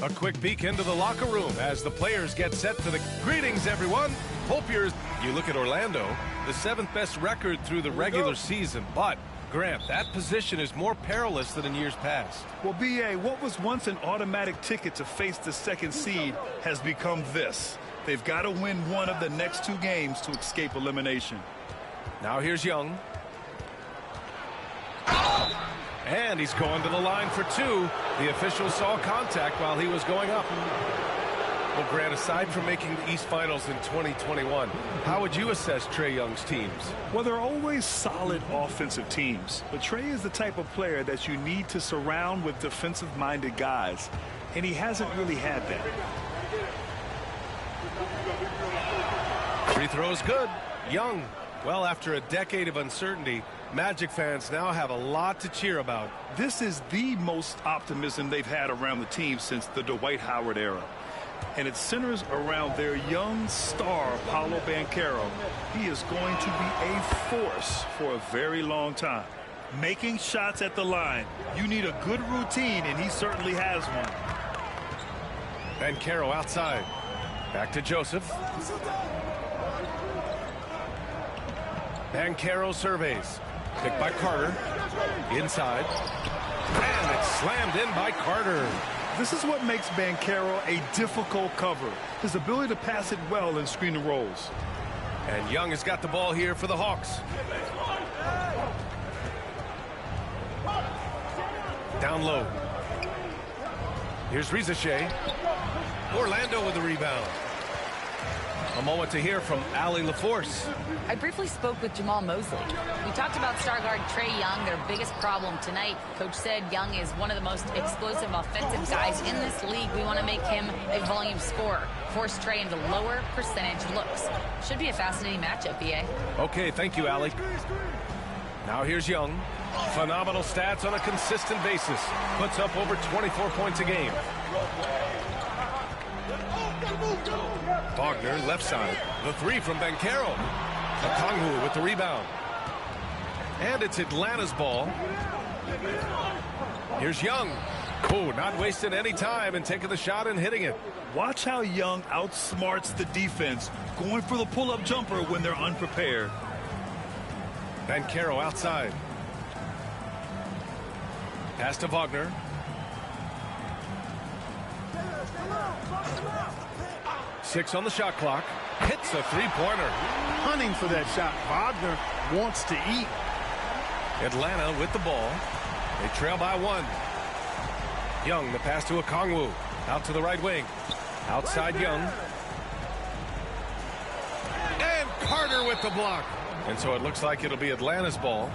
A quick peek into the locker room as the players get set for the greetings, everyone. Hope you look at Orlando, the 7th best record through the regular season, but Grant, that position is more perilous than in years past. Well, B.A., what was once an automatic ticket to face the 2nd seed has become this. They've got to win one of the next 2 games to escape elimination. Now here's Young. And he's going to the line for 2. The official saw contact while he was going up. Well, Grant, aside from making the East Finals in 2021, how would you assess Trae Young's teams? Well, they're always solid offensive teams. But Trae is the type of player that you need to surround with defensive-minded guys. And he hasn't really had that. Free throw is good. Young. Well, after a decade of uncertainty, Magic fans now have a lot to cheer about. This is the most optimism they've had around the team since the Dwight Howard era. And it centers around their young star, Paolo Banchero. He is going to be a force for a very long time. Making shots at the line. You need a good routine, and he certainly has one. Banchero outside. Back to Joseph. Banchero surveys. Picked by Carter. Inside. And it's slammed in by Carter. This is what makes Banchero a difficult cover. His ability to pass it well in screen and rolls. And Young has got the ball here for the Hawks. Down low. Here's Rizachet. Orlando with the rebound. A moment to hear from Allie LaForce. I briefly spoke with Jamal Mosley. We talked about star guard Trae Young, their biggest problem tonight. Coach said Young is one of the most explosive offensive guys in this league. We want to make him a volume scorer, force Trae into lower percentage looks. Should be a fascinating matchup, BA. Okay, thank you, Allie. Now here's Young. Phenomenal stats on a consistent basis. Puts up over 24 points a game. Wagner, left side. The 3 from Banchero. Okongwu with the rebound. And it's Atlanta's ball. Here's Young. Oh, not wasting any time and taking the shot and hitting it. Watch how Young outsmarts the defense, going for the pull-up jumper when they're unprepared. Banchero outside. Pass to Wagner. Six on the shot clock. Hits a three-pointer. Hunting for that shot. Wagner wants to eat. Atlanta with the ball. They trail by 1. Young, the pass to Okongwu. Out to the right wing. Outside Young. And Carter with the block. And so it looks like it'll be Atlanta's ball.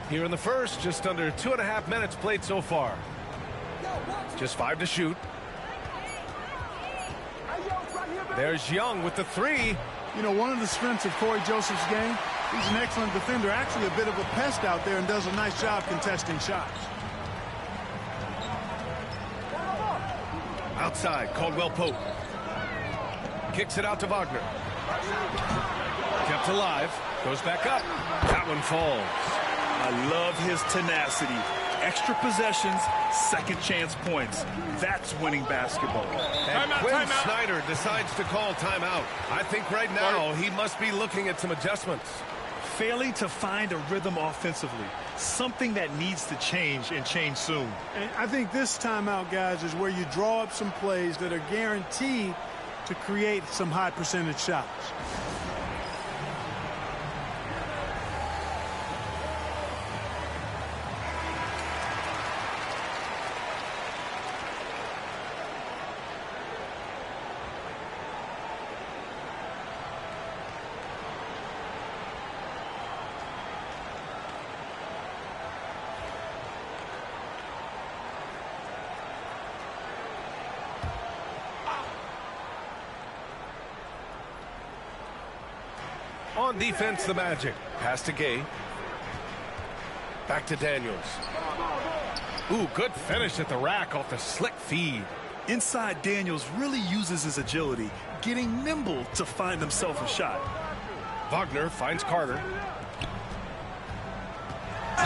Here in the first, just under 2.5 minutes played so far. Just 5 to shoot. There's Young with the 3. You know, one of the strengths of Corey Joseph's game, he's an excellent defender, actually a bit of a pest out there, and does a nice job contesting shots. Outside, Caldwell Pope. Kicks it out to Wagner. Kept alive. Goes back up. That one falls. I love his tenacity. Extra possessions, second chance points. That's winning basketball. And Quinn Snyder decides to call timeout. I think right now he must be looking at some adjustments. Failing to find a rhythm offensively. Something that needs to change and change soon. And I think this timeout, guys, is where you draw up some plays that are guaranteed to create some high percentage shots. On defense, the Magic. Pass to Gay. Back to Daniels. Ooh, good finish at the rack off the slick feed. Inside, Daniels really uses his agility, getting nimble to find himself a shot. Wagner finds Carter.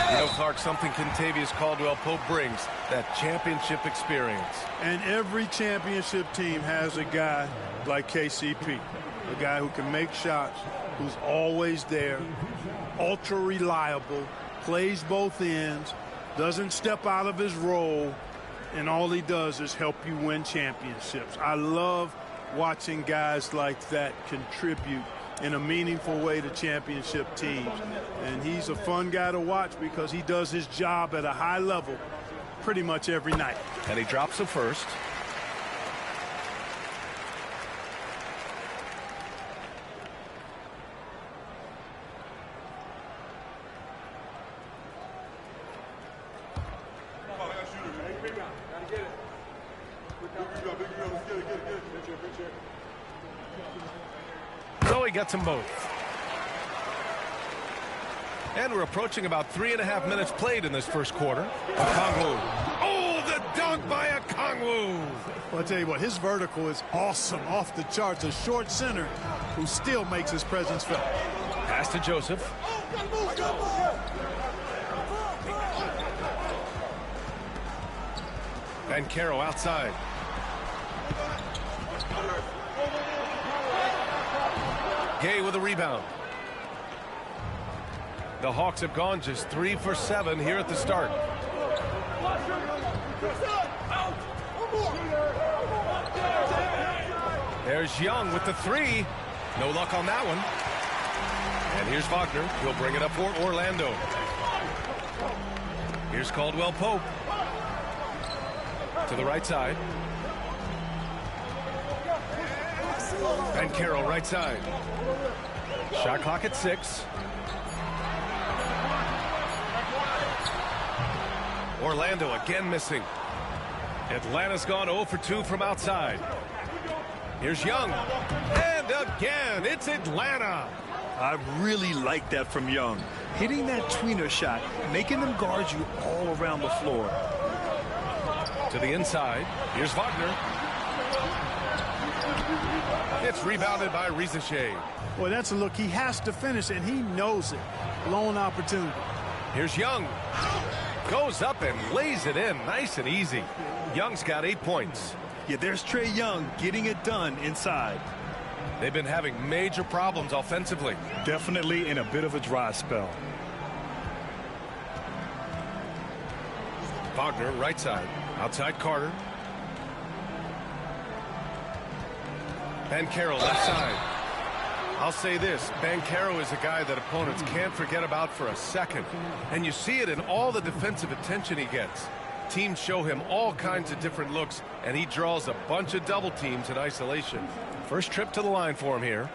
You know, Clark, something Kentavious Caldwell-Pope brings, that championship experience. And every championship team has a guy like KCP, a guy who can make shots, who's always there, ultra reliable, plays both ends, doesn't step out of his role, and all he does is help you win championships. I love watching guys like that contribute in a meaningful way to championship teams. And he's a fun guy to watch because he does his job at a high level pretty much every night. And he drops the first. So he gets them both. And we're approaching about 3.5 minutes played in this first quarter. Okongwu. Oh, the dunk by Okongwu. Well, I'll tell you what, his vertical is awesome, off the charts. A short center who still makes his presence felt. Pass to Joseph. Banchero outside. Gay with a rebound. The Hawks have gone just 3 for 7 here at the start. There's Young with the 3. No luck on that one. And here's Wagner. He'll bring it up for Orlando. Here's Caldwell-Pope. To the right side. Banchero right side. Shot clock at 6. Orlando again missing. Atlanta's gone 0 for 2 from outside. Here's Young. And again, it's Atlanta. I really like that from Young. Hitting that tweener shot, making them guard you all around the floor. To the inside. Here's Wagner. It's rebounded by Rizachet. Boy, that's a look. He has to finish, and he knows it. Lone opportunity. Here's Young. Goes up and lays it in nice and easy. Young's got 8 points. Yeah, there's Trae Young getting it done inside. They've been having major problems offensively. Definitely in a bit of a dry spell. Wagner right side. Outside Carter. Banchero left side. I'll say this, Banchero is a guy that opponents can't forget about for a second. And you see it in all the defensive attention he gets. Teams show him all kinds of different looks, and he draws a bunch of double teams in isolation. First trip to the line for him here.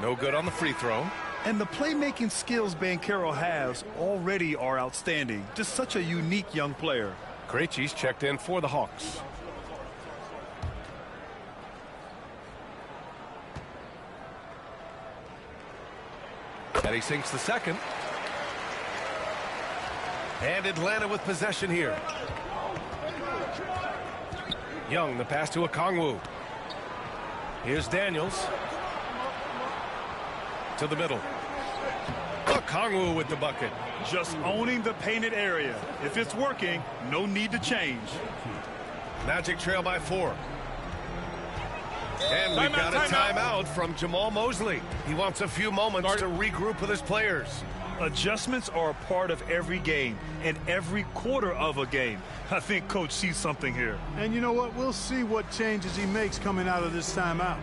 No good on the free throw. And the playmaking skills Banchero has already are outstanding. Just such a unique young player. Krejci's checked in for the Hawks. And he sinks the second. And Atlanta with possession here. Young, the pass to Okongwu. Here's Daniels. To the middle. Okongwu with the bucket. Just owning the painted area. If it's working, no need to change. Magic trail by 4. And we've got a timeout from Jamal Mosley. He wants a few moments to regroup with his players. Adjustments are a part of every game and every quarter of a game. I think Coach sees something here. And you know what? We'll see what changes he makes coming out of this timeout.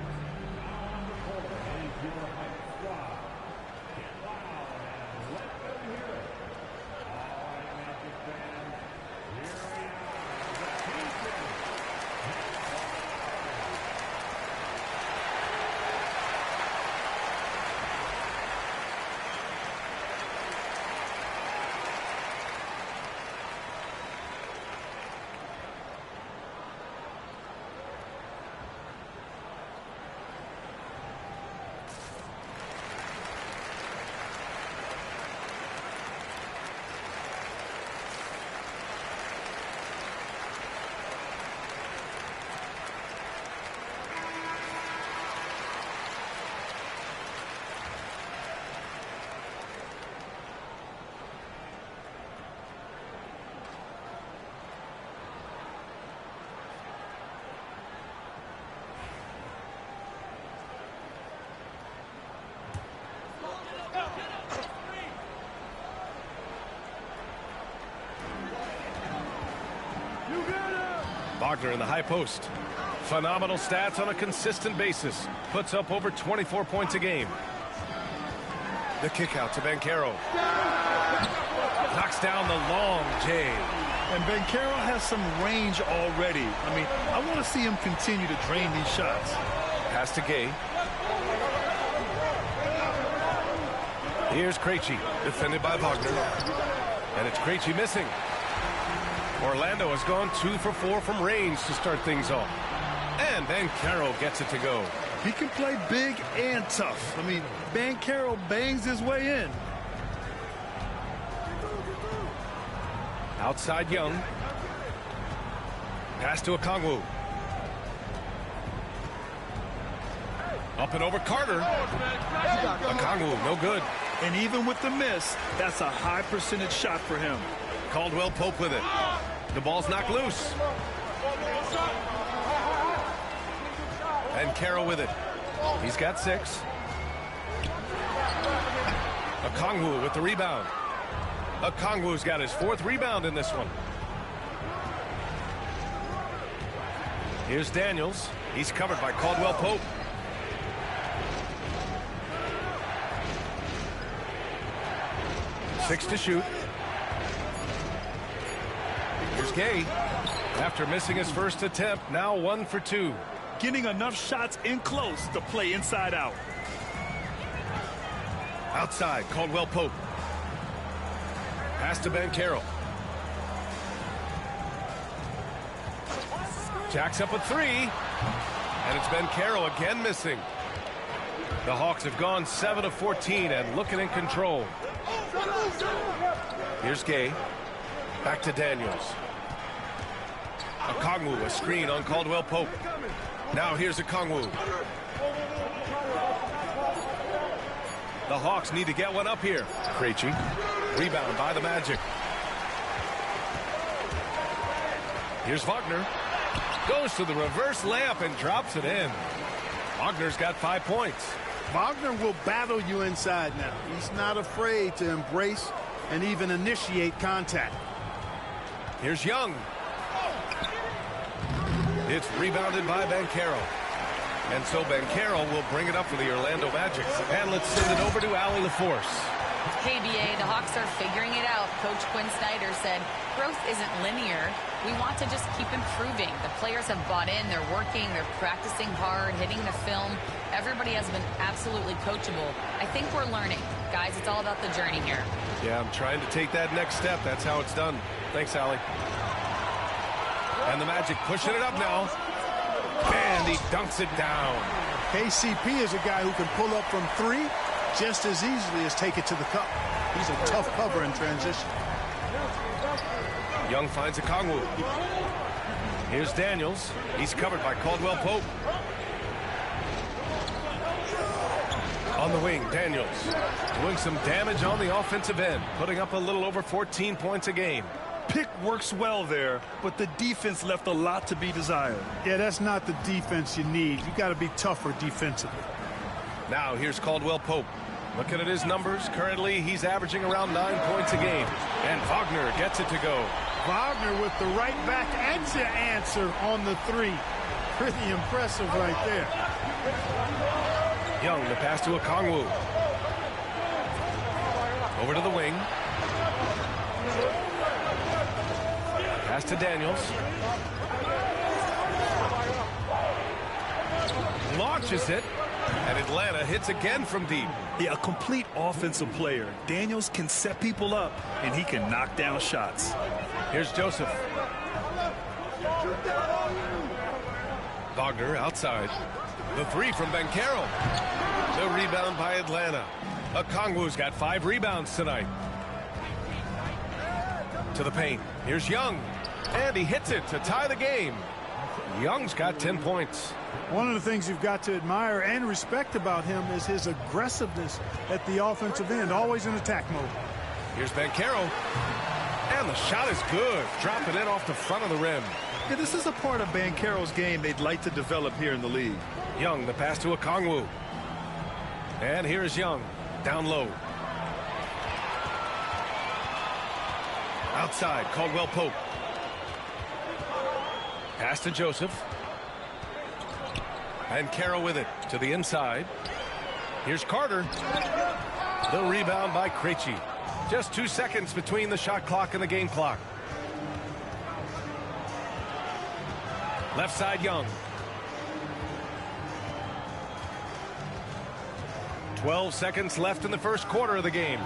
Wagner in the high post. Phenomenal stats on a consistent basis. Puts up over 24 points a game. The kick out to Banchero. Knocks down the long J. And Banchero has some range already. I mean, I want to see him continue to drain these shots. Pass to Gay. Here's Krejci, defended by Wagner. And it's Krejci missing. Orlando has gone 2 for 4 from range to start things off. And Banchero gets it to go. He can play big and tough. I mean, Banchero bangs his way in. Outside Young. Pass to Okongwu. Up and over Carter. Okongwu, no good. And even with the miss, that's a high percentage shot for him. Caldwell Pope with it. The ball's knocked loose. And Carroll with it. He's got 6. Okongwu with the rebound. Okongwu's got his 4th rebound in this one. Here's Daniels. He's covered by Caldwell Pope. Six to shoot. Here's Gay. After missing his first attempt, now 1 for 2. Getting enough shots in close to play inside out. Outside, Caldwell Pope. Pass to Banchero. Jacks up a 3. And it's Banchero again missing. The Hawks have gone 7 of 14 and looking in control. Here's Gay. Back to Daniels. Okongwu, a screen on Caldwell Pope. Now here's Okongwu. The Hawks need to get one up here. Krejci. Rebound by the Magic. Here's Wagner. Goes to the reverse layup and drops it in. Wagner's got 5 points. Wagner will battle you inside now. He's not afraid to embrace and even initiate contact. Here's Young. It's rebounded by Banchero. And so Banchero will bring it up for the Orlando Magic. And let's send it over to Allie LaForce. Hey, BA, the Hawks are figuring it out. Coach Quinn Snyder said, growth isn't linear. We want to just keep improving. The players have bought in. They're working. They're practicing hard, hitting the film. Everybody has been absolutely coachable. I think we're learning. Guys, it's all about the journey here. Yeah, I'm trying to take that next step. That's how it's done. Thanks, Allie. And the Magic pushing it up now. And he dunks it down. KCP is a guy who can pull up from 3 just as easily as take it to the cup. He's a tough cover in transition. Young finds Okongwu. Here's Daniels. He's covered by Caldwell Pope. On the wing, Daniels doing some damage on the offensive end, putting up a little over 14 points a game. Pick works well there, but the defense left a lot to be desired. Yeah, that's not the defense you need. You got to be tougher defensively. Now here's Caldwell Pope. Looking at his numbers, currently he's averaging around 9 points a game. And Wagner gets it to go. Wagner with the right back answer on the 3. Pretty impressive right there. Young, the pass to Okongwu. Over to the wing. Pass to Daniels. Launches it. And Atlanta hits again from deep. Yeah, a complete offensive player. Daniels can set people up, and he can knock down shots. Here's Joseph. Wagner outside. The 3 from Banchero. The rebound by Atlanta. Okongwu's got 5 rebounds tonight. To the paint. Here's Young. And he hits it to tie the game. Young's got 10 points. One of the things you've got to admire and respect about him is his aggressiveness at the offensive end, always in attack mode. Here's Banchero. And the shot is good. Dropping it off the front of the rim. Yeah, this is a part of Banchero's game they'd like to develop here in the league. Young, the pass to Okongwu. And here is Young. Down low. Outside, Caldwell Pope. Pass to Joseph. And Carroll with it to the inside. Here's Carter. The rebound by Krejci. Just 2 seconds between the shot clock and the game clock. Left side, Young. 12 seconds left in the first quarter of the game.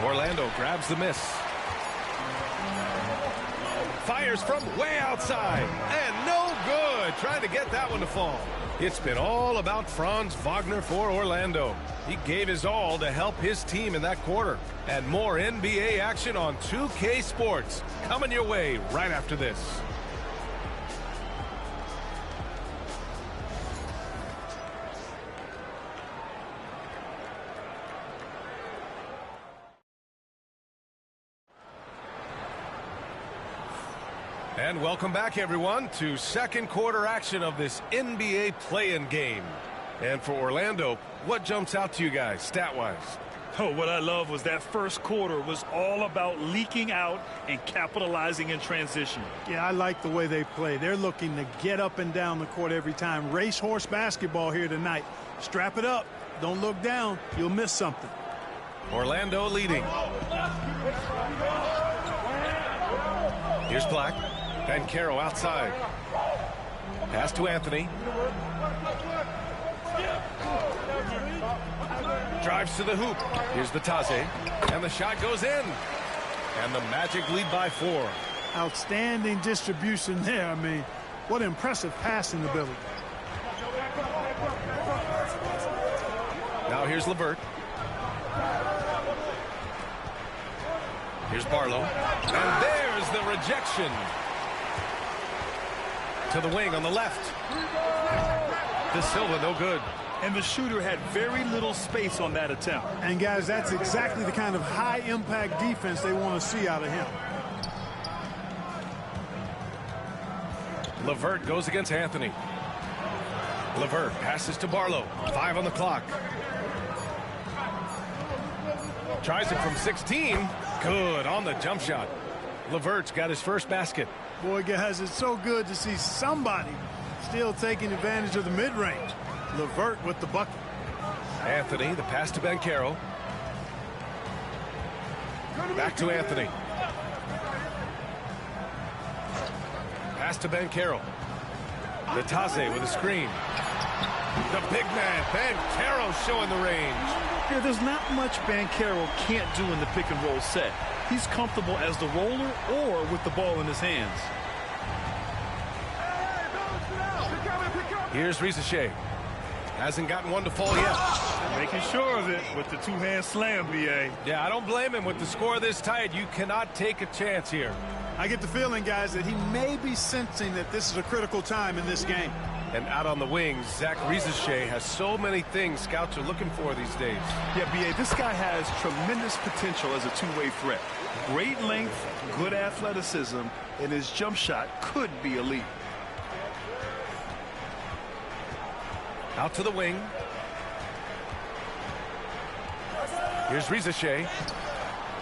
Orlando grabs the miss. Fires from way outside. And no good. Trying to get that one to fall. It's been all about Franz Wagner for Orlando. He gave his all to help his team in that quarter. And more NBA action on 2K Sports coming your way right after this. And welcome back, everyone, to second quarter action of this NBA play-in game. And for Orlando, what jumps out to you guys, stat-wise? Oh, what I love was that first quarter was all about leaking out and capitalizing in transition. Yeah, I like the way they play. They're looking to get up and down the court every time. Racehorse basketball here tonight. Strap it up. Don't look down. You'll miss something. Orlando leading. Here's Black. Banchero outside. Pass to Anthony. Drives to the hoop. Here's Batase. And the shot goes in. And the Magic lead by 4. Outstanding distribution there. I mean, what impressive passing ability. Now here's LeVert. Here's Barlow. And there's the rejection. To the wing on the left. De Silva, no good. And the shooter had very little space on that attempt. And, guys, that's exactly the kind of high-impact defense they want to see out of him. LeVert goes against Anthony. LeVert passes to Barlow. 5 on the clock. Tries it from 16. Good on the jump shot. LeVert's got his first basket. Boy, guys, it's so good to see somebody still taking advantage of the mid-range. LeVert with the bucket. Anthony, the pass to Banchero. Back to Anthony. Pass to Banchero. Batase with a screen. The big man, Banchero, showing the range. Yeah, there's not much Banchero can't do in the pick-and-roll set. He's comfortable as the roller or with the ball in his hands. Here's Rizachet. Hasn't gotten one to fall yet. Making sure of it with the two-hand slam, B.A. Yeah, I don't blame him. With the score this tight, you cannot take a chance here. I get the feeling, guys, that he may be sensing that this is a critical time in this game. And out on the wings, Zach Rizachet has so many things scouts are looking for these days. Yeah, B.A., this guy has tremendous potential as a two-way threat. Great length, good athleticism, and his jump shot could be elite. Out to the wing. Here's Rizachet.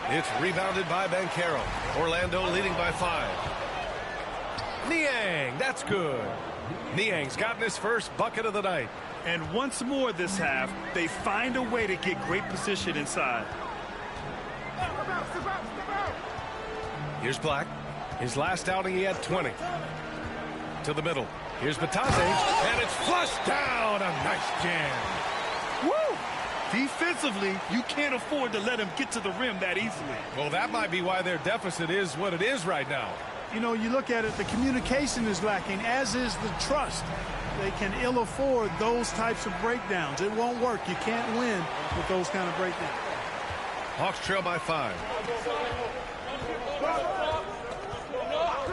It's rebounded by Banchero. Orlando leading by 5. Niang, that's good. Niang's gotten his first bucket of the night. And once more this half, they find a way to get great position inside. Here's Black. His last outing, he had 20. To the middle. Here's Batase, and it's flushed down. A nice jam. Woo! Defensively, you can't afford to let him get to the rim that easily. Well, that might be why their deficit is what it is right now. You know, you look at it, the communication is lacking, as is the trust. They can ill afford those types of breakdowns. It won't work. You can't win with those kind of breakdowns. Hawks trail by 5.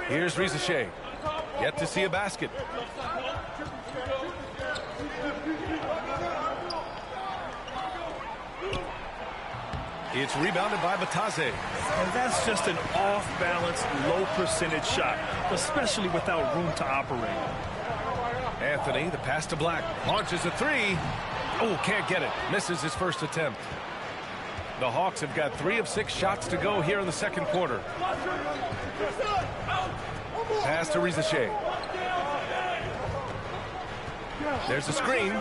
Here's Rizachet. Yet to see a basket. It's rebounded by Batase. And that's just an off-balance, low-percentage shot, especially without room to operate. Anthony, the pass to Black. Launches a 3. Oh, can't get it. Misses his first attempt. The Hawks have got 3 of 6 shots to go here in the second quarter. pass to Rizashea. There's a screen.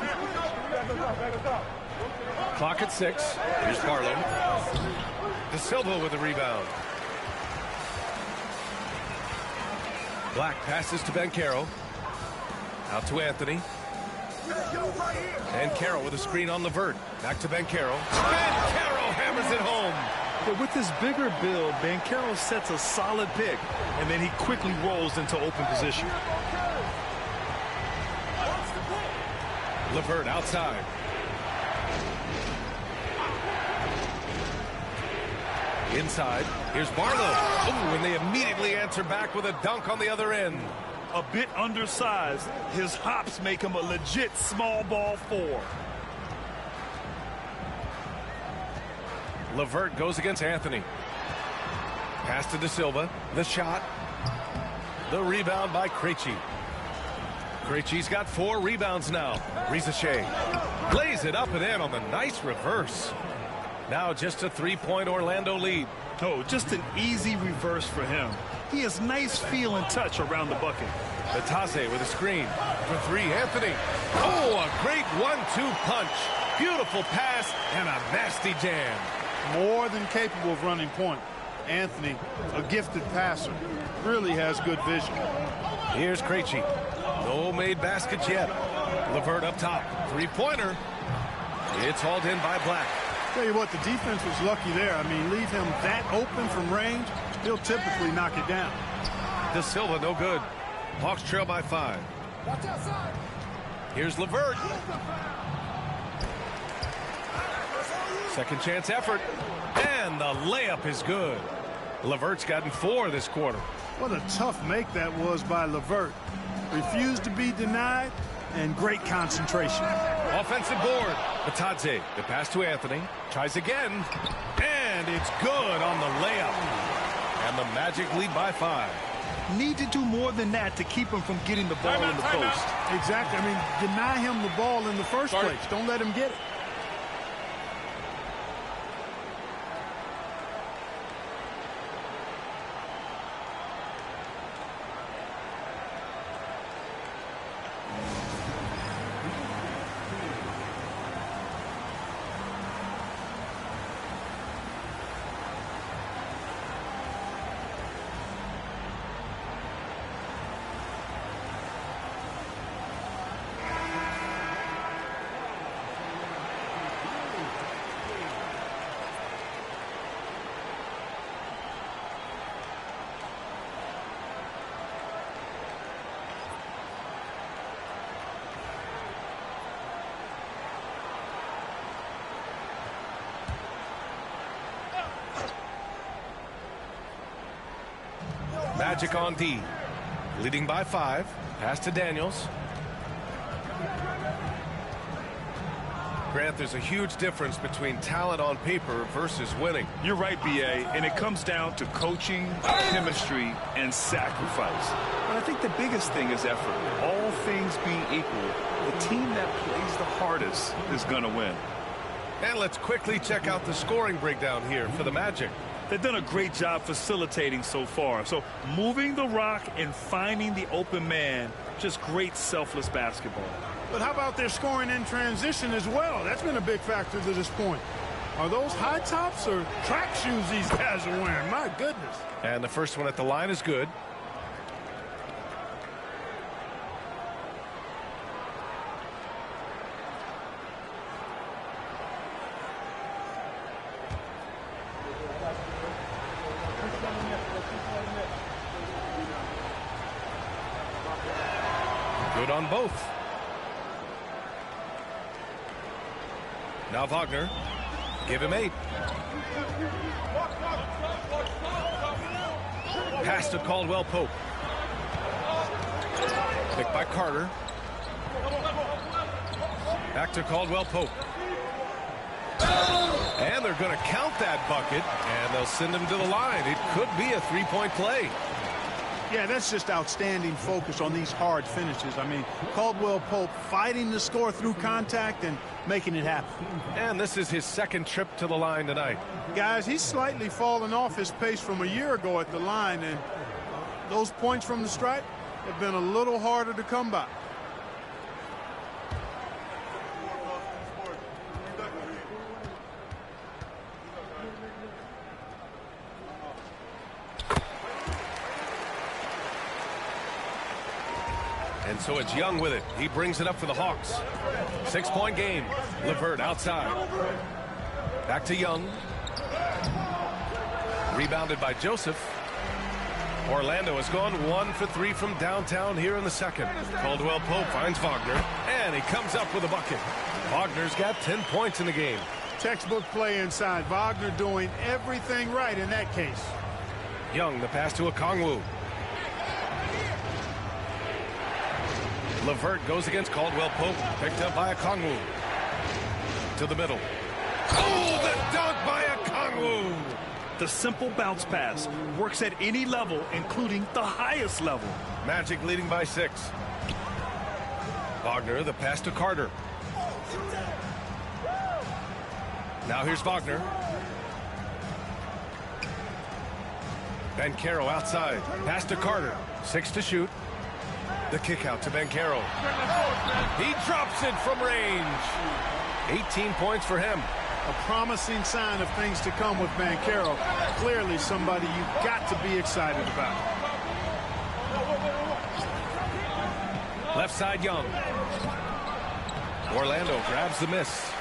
Clock at 6. Here's Barlow. De Silva with a rebound. Black passes to Banchero. Out to Anthony. And Carroll with a screen on Levert. Back to Banchero. Banchero hammers it home. But with his bigger build, Banchero sets a solid pick, and then he quickly rolls into open position. Levert outside. Inside. Here's Barlow. Oh, and they immediately answer back with a dunk on the other end. A bit undersized, his hops make him a legit small ball 4. Levert goes against Anthony. Pass to De Silva. The shot. The rebound by Krejci. Krejci's got 4 rebounds now. Rizashea lays it up and in on the nice reverse. Now just a 3-point Orlando lead. Oh, just an easy reverse for him. He has nice feel and touch around the bucket. Batase with a screen. For 3, Anthony. Oh, a great 1-2 punch. Beautiful pass and a nasty jam. More than capable of running point. Anthony, a gifted passer, really has good vision. Here's Krejci. No made baskets yet. Levert up top. 3-pointer. It's hauled in by Black. Tell you what, the defense was lucky there. I mean, leave him that open from range, he'll typically knock it down. De Silva, no good. Hawks trail by 5. Here's Levert. Second chance effort. And the layup is good. Levert's gotten 4 this quarter. What a tough make that was by Levert. Refused to be denied, and great concentration. Offensive board. Batadze, the pass to Anthony. Tries again. And it's good on the layup. And the Magic lead by 5. Need to do more than that to keep him from getting the ball in the post. Exactly. I mean, deny him the ball in the first place. Don't let him get it. Magic on D. Leading by 5. Pass to Daniels. Grant, there's a huge difference between talent on paper versus winning. You're right, B.A., and it comes down to coaching, chemistry, and sacrifice. But I think the biggest thing is effort. All things being equal, the team that plays the hardest is going to win. And let's quickly check out the scoring breakdown here for the Magic. They've done a great job facilitating so far. So moving the rock and finding the open man, just great selfless basketball. But how about their scoring in transition as well? That's been a big factor to this point. Are those high tops or track shoes these guys are wearing? My goodness. And the first one at the line is good. Good on both. Now Wagner. Give him 8. Pass to Caldwell Pope. Picked by Carter. Back to Caldwell Pope. And they're going to count that bucket, and they'll send him to the line. It could be a 3-point play. Yeah, that's just outstanding focus on these hard finishes. I mean, Caldwell Pope fighting the score through contact and making it happen. And this is his second trip to the line tonight. Guys, he's slightly fallen off his pace from a year ago at the line, and those points from the stripe have been a little harder to come by. And so it's Young with it. He brings it up for the Hawks. 6-point game. LeVert outside. Back to Young. Rebounded by Joseph. Orlando has gone 1 for 3 from downtown here in the second. Caldwell Pope finds Wagner, and he comes up with a bucket. Wagner's got 10 points in the game. Textbook play inside. Wagner doing everything right in that case. Young, the pass to Okongwu. LeVert goes against Caldwell Pope. Picked up by Okongwu. To the middle. Oh, the dunk by Okongwu! The simple bounce pass works at any level, including the highest level. Magic leading by 6. Wagner, the pass to Carter. Now here's Wagner. Banchero outside. Pass to Carter. 6 to shoot. The kick out to Banchero. He drops it from range. 18 points for him. A promising sign of things to come with Banchero. Clearly somebody you've got to be excited about. Left side Young. Orlando grabs the miss.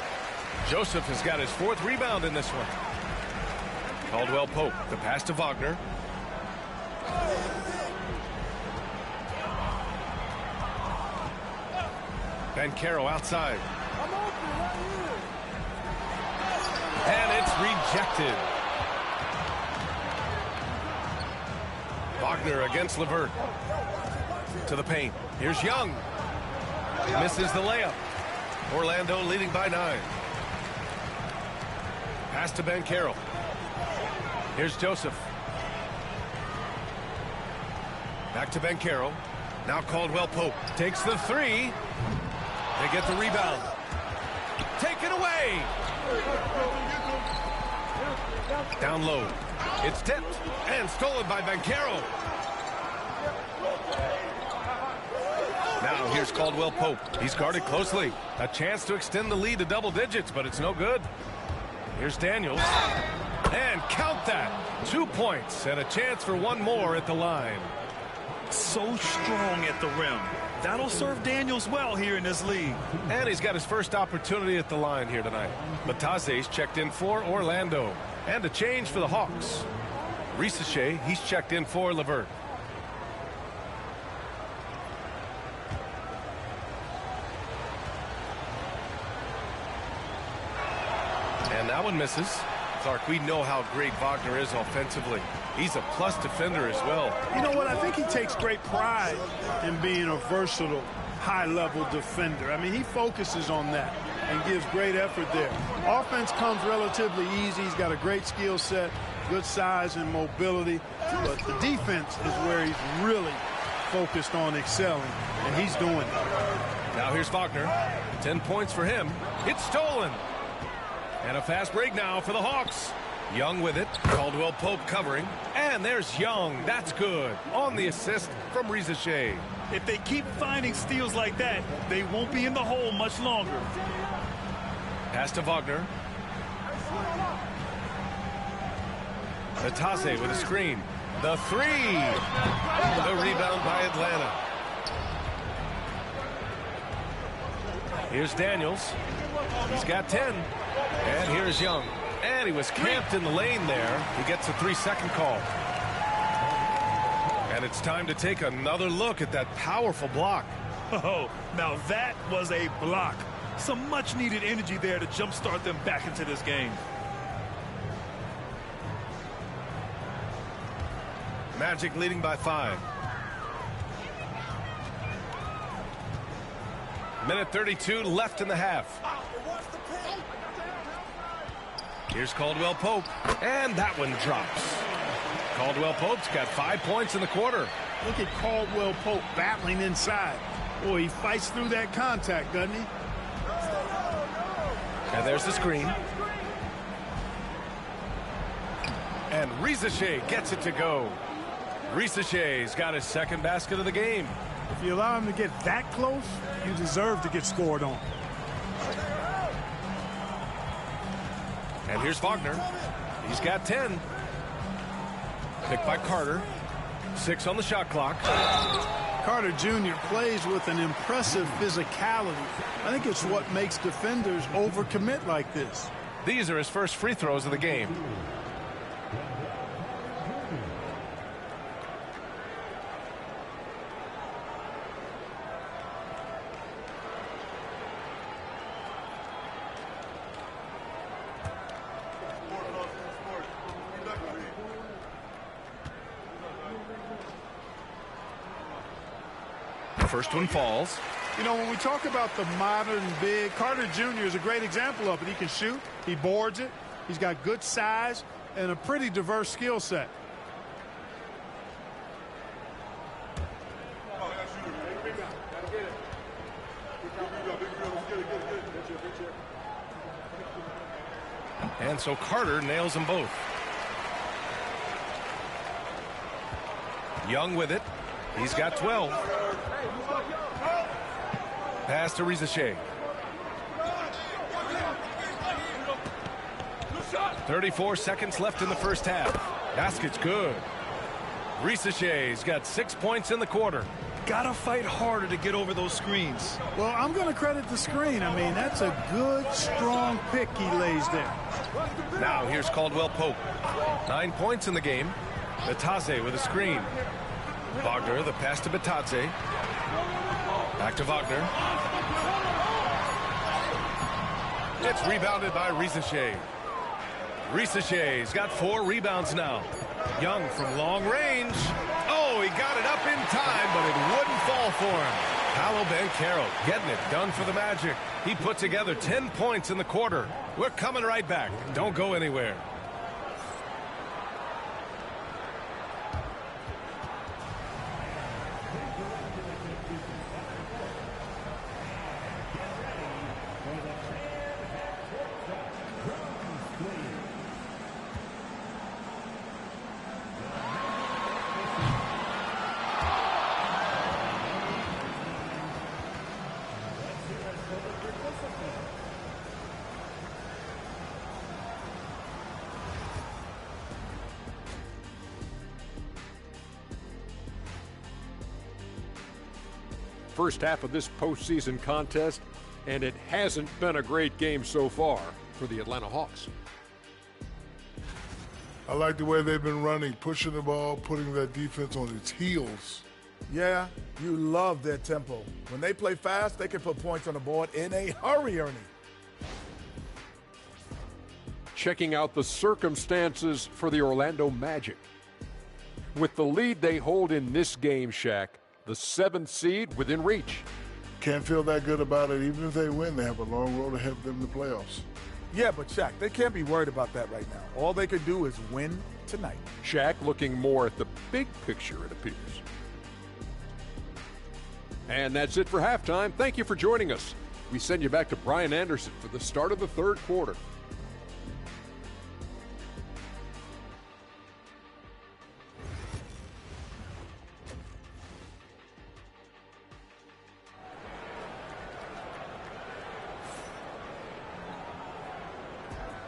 Joseph has got his 4th rebound in this one. Caldwell Pope, the pass to Wagner. Banchero outside. And it's rejected. Wagner against LeVert. To the paint. Here's Young. Misses the layup. Orlando leading by 9. Pass to Banchero. Here's Joseph. Back to Banchero. Now Caldwell Pope takes the 3. They get the rebound. Taken away. Down low. It's tipped and stolen by Banchero. Now here's Caldwell Pope. He's guarded closely. A chance to extend the lead to double digits, but it's no good. Here's Daniels. And count that. 2 points and a chance for one more at the line. So strong at the rim. That'll serve Daniels well here in this league. And he's got his first opportunity at the line here tonight. Bataze's checked in for Orlando. And a change for the Hawks. Risache, he's checked in for LeVert. And that one misses. Clark, we know how great Wagner is offensively. He's a plus defender as well. You know what? I think he takes great pride in being a versatile, high-level defender. I mean, he focuses on that and gives great effort there. Offense comes relatively easy. He's got a great skill set, good size and mobility. But the defense is where he's really focused on excelling, and he's doing it. Now here's Wagner. 10 points for him. It's stolen. And a fast break now for the Hawks. Young with it. Caldwell Pope covering. And there's Young. That's good. On the assist from Risache. If they keep finding steals like that, they won't be in the hole much longer. Pass to Wagner. Natase with a screen. The 3. The rebound by Atlanta. Here's Daniels. He's got 10. And here's Young. And he was camped in the lane there. He gets a 3-second call. And it's time to take another look at that powerful block. Oh, now that was a block. Some much-needed energy there to jumpstart them back into this game. Magic leading by 5. Minute 32 left in the half. Here's Caldwell Pope, and that one drops. Caldwell Pope's got 5 points in the quarter. Look at Caldwell Pope battling inside. Boy, he fights through that contact, doesn't he? And there's the screen. And Risache gets it to go. Risaché's got his second basket of the game. If you allow him to get that close, you deserve to get scored on. And here's Wagner. He's got 10. Picked by Carter. 6 on the shot clock. Carter Jr. plays with an impressive physicality. I think it's what makes defenders overcommit like this. These are his first free throws of the game. First one falls. You know, when we talk about the modern big, Carter Jr. is a great example of it. He can shoot, he boards it, he's got good size, and a pretty diverse skill set. And so Carter nails them both. Young with it. He's got 12. Pass to Risaché. 34 seconds left in the first half. Basket's good. Risaché's got 6 points in the quarter. Gotta fight harder to get over those screens. Well, I'm going to credit the screen. I mean, that's a good, strong pick he lays there. Now here's Caldwell Pope. 9 points in the game. Batadze with a screen. Wagner, the pass to Batadze. Back to Wagner. It's rebounded by Risaché. Risaché's got 4 rebounds now. Young from long range. Oh, he got it up in time, but it wouldn't fall for him. Paolo Banchero getting it done for the Magic. He put together 10 points in the quarter. We're coming right back. Don't go anywhere. First half of this postseason contest, and it hasn't been a great game so far for the Atlanta Hawks. I like the way they've been running, pushing the ball, putting that defense on its heels. Yeah, you love their tempo. When they play fast, they can put points on the board in a hurry, Ernie. Checking out the circumstances for the Orlando Magic. With the lead they hold in this game, Shaq, the 7th seed within reach. Can't feel that good about it. Even if they win, they have a long road ahead of them in the playoffs. Yeah, but Shaq, they can't be worried about that right now. All they could do is win tonight. Shaq looking more at the big picture, it appears. And that's it for halftime. Thank you for joining us. We send you back to Brian Anderson for the start of the third quarter.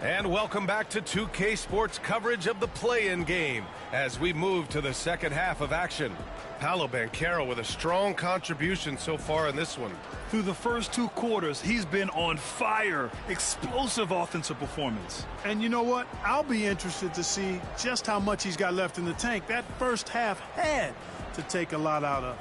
And welcome back to 2K Sports coverage of the play-in game as we move to the second half of action. Paolo Banchero with a strong contribution so far in this one. Through the first 2 quarters, he's been on fire. Explosive offensive performance. And you know what? I'll be interested to see just how much he's got left in the tank. That first half had to take a lot out of.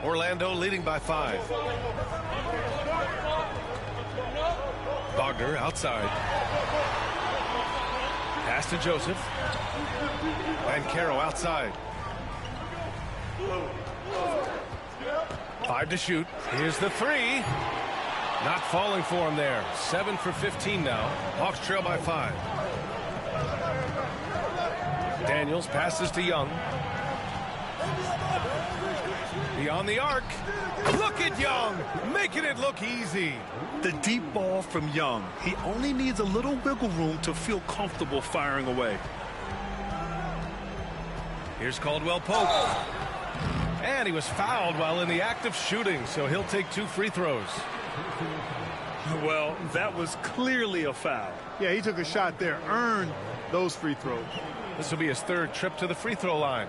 Orlando leading by 5. Wagner outside. Pass to Joseph. Banchero outside. 5 to shoot. Here's the 3. Not falling for him there. 7 for 15 now. Hawks trail by 5. Daniels passes to Young. Beyond the arc. Look at Young, making it look easy. The deep ball from Young. He only needs a little wiggle room to feel comfortable firing away. Here's Caldwell Pope. And he was fouled while in the act of shooting, so he'll take 2 free throws. Well, that was clearly a foul. Yeah, he took a shot there, earned those free throws. This will be his 3rd trip to the free throw line.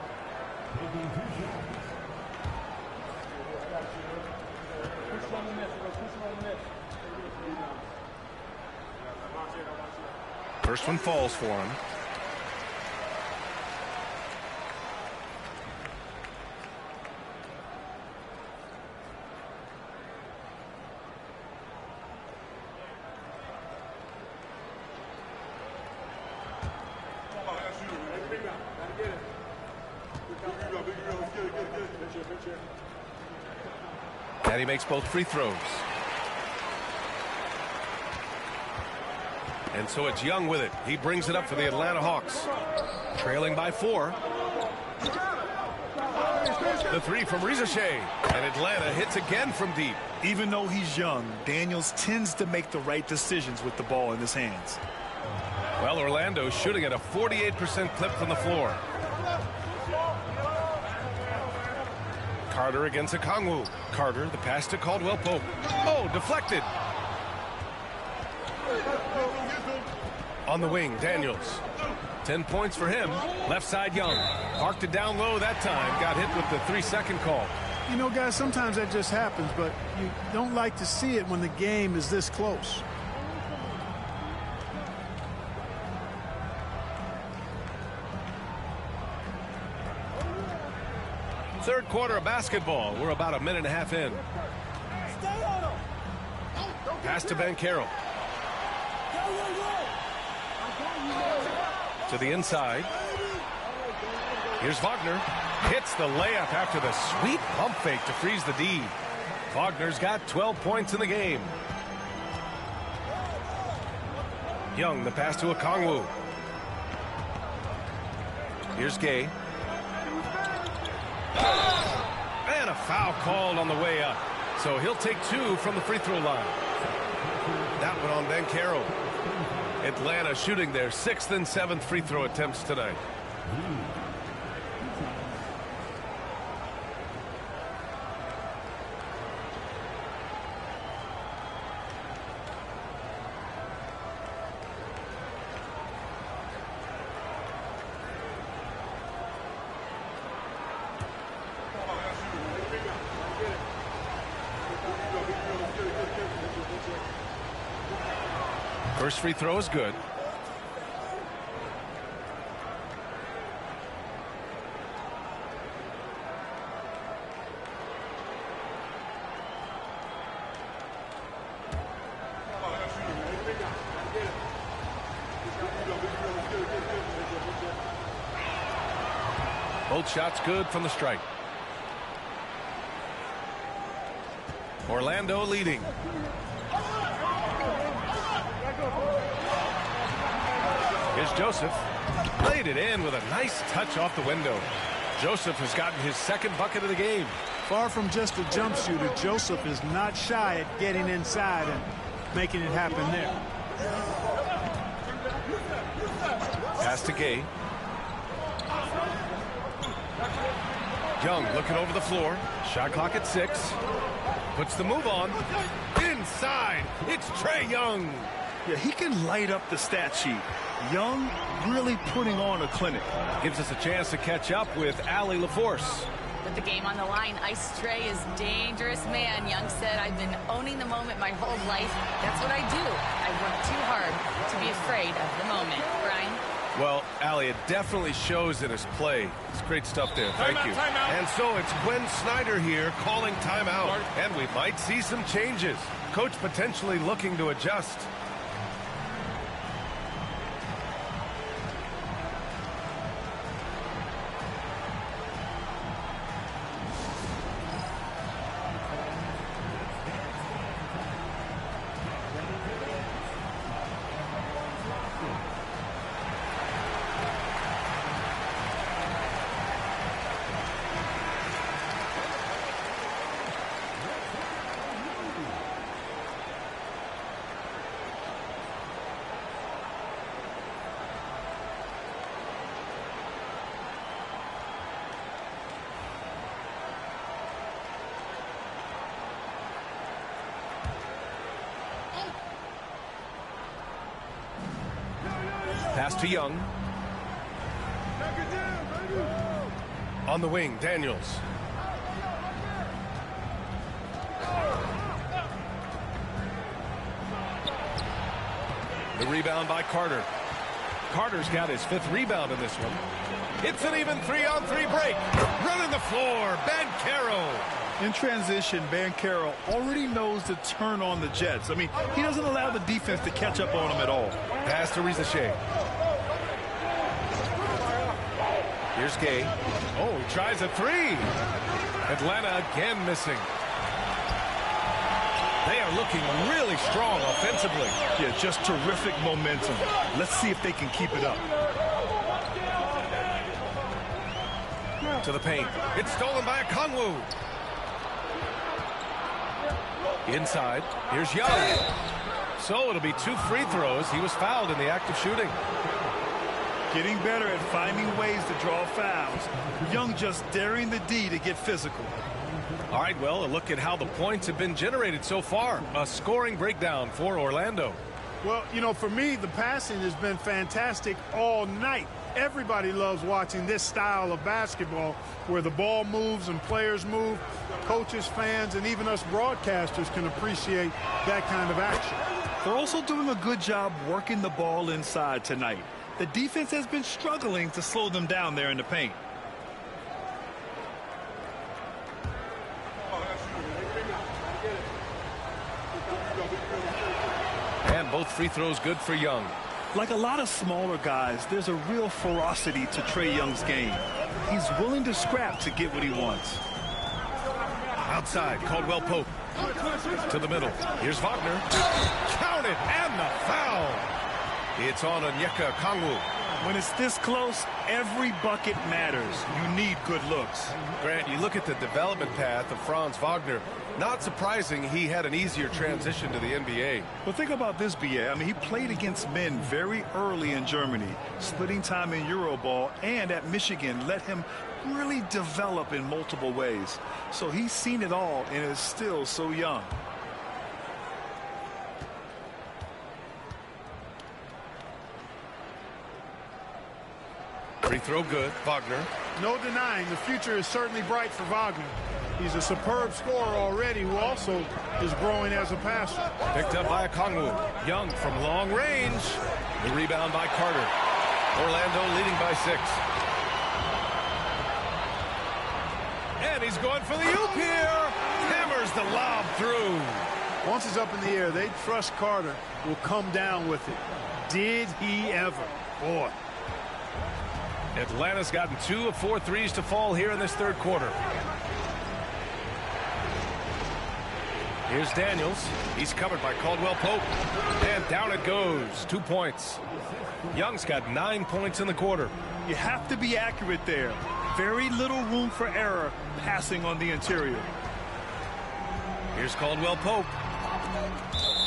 First one falls for him. And he makes both free throws. And so it's Young with it. He brings it up for the Atlanta Hawks. Trailing by 4. The 3 from Rizashea. And Atlanta hits again from deep. Even though he's young, Daniels tends to make the right decisions with the ball in his hands. Well, Orlando's shooting at a 48% clip from the floor. Carter against Okongwu. Carter, the pass to Caldwell Pope. Oh, deflected. On the wing, Daniels. 10 points for him. Left side, Young. Parked it down low that time. Got hit with the 3-second call. You know, guys, sometimes that just happens, but you don't like to see it when the game is this close. Third quarter of basketball. We're about a minute and a half in. Pass to Banchero. To the inside. Here's Wagner. Hits the layup after the sweet pump fake to freeze the D. Wagner's got 12 points in the game. Young, the pass to Okongwu. Here's Gay. And a foul called on the way up. So he'll take 2 from the free throw line. That one on Banchero. Atlanta shooting their 6th and 7th free throw attempts tonight. First free throw is good. Both shots good from the stripe. Orlando leading. Here's Joseph. Laid it in with a nice touch off the window. Joseph has gotten his 2nd bucket of the game. Far from just a jump shooter, Joseph is not shy at getting inside and making it happen there. Pass to Gay. Young looking over the floor. Shot clock at 6. Puts the move on. Inside. It's Trae Young. Yeah, he can light up the stat sheet. Young really putting on a clinic. Gives us a chance to catch up with Allie LaForce. With the game on the line, Ice Trae is dangerous man. Young said, I've been owning the moment my whole life. That's what I do. I work too hard to be afraid of the moment. Brian? Well, Allie, it definitely shows in his play. It's great stuff there. Thank you. Timeout. And so it's Gwen Snyder here calling timeout. And we might see some changes. Coach potentially looking to adjust. Pass to Young. On the wing, Daniels. The rebound by Carter. Carter's got his 5th rebound in this one. It's an even 3-on-3 break. Running the floor, Banchero. In transition, Banchero already knows to turn on the Jets. I mean, he doesn't allow the defense to catch up on him at all. Pass to Rizashay. Here's Gay. Oh, he tries a 3. Atlanta again missing. They are looking really strong offensively. Yeah, just terrific momentum. Let's see if they can keep it up. To the paint. It's stolen by Kongwu. Inside. Here's Young. So it'll be 2 free throws. He was fouled in the act of shooting. Getting better at finding ways to draw fouls. Young just daring the D to get physical. All right, well, a look at how the points have been generated so far. A scoring breakdown for Orlando. Well, you know, for me, the passing has been fantastic all night. Everybody loves watching this style of basketball where the ball moves and players move. Coaches, fans, and even us broadcasters can appreciate that kind of action. They're also doing a good job working the ball inside tonight. The defense has been struggling to slow them down there in the paint. And both free throws good for Young. Like a lot of smaller guys, there's a real ferocity to Trae Young's game. He's willing to scrap to get what he wants. Outside, Caldwell Pope. To the middle. Here's Wagner. Count it, and the foul. It's on Onyeka Kongwu. When it's this close, every bucket matters. You need good looks. Grant, you look at the development path of Franz Wagner. Not surprising he had an easier transition to the NBA. Well, think about this, B.A. I mean, he played against men very early in Germany, splitting time in Euroball, and at Michigan let him really develop in multiple ways. So he's seen it all and is still so young. Free throw good, Wagner. No denying the future is certainly bright for Wagner. He's a superb scorer already who also is growing as a passer. Picked up by Kongwu. Young from long range. The rebound by Carter. Orlando leading by 6. And he's going for the oop here. Hammers the lob through. Once it's up in the air, they trust Carter will come down with it. Did he ever? Boy. Atlanta's gotten 2 of 4 threes to fall here in this third quarter. Here's Daniels. He's covered by Caldwell Pope. And down it goes. 2 points. Young's got 9 points in the quarter. You have to be accurate there. Very little room for error passing on the interior. Here's Caldwell Pope.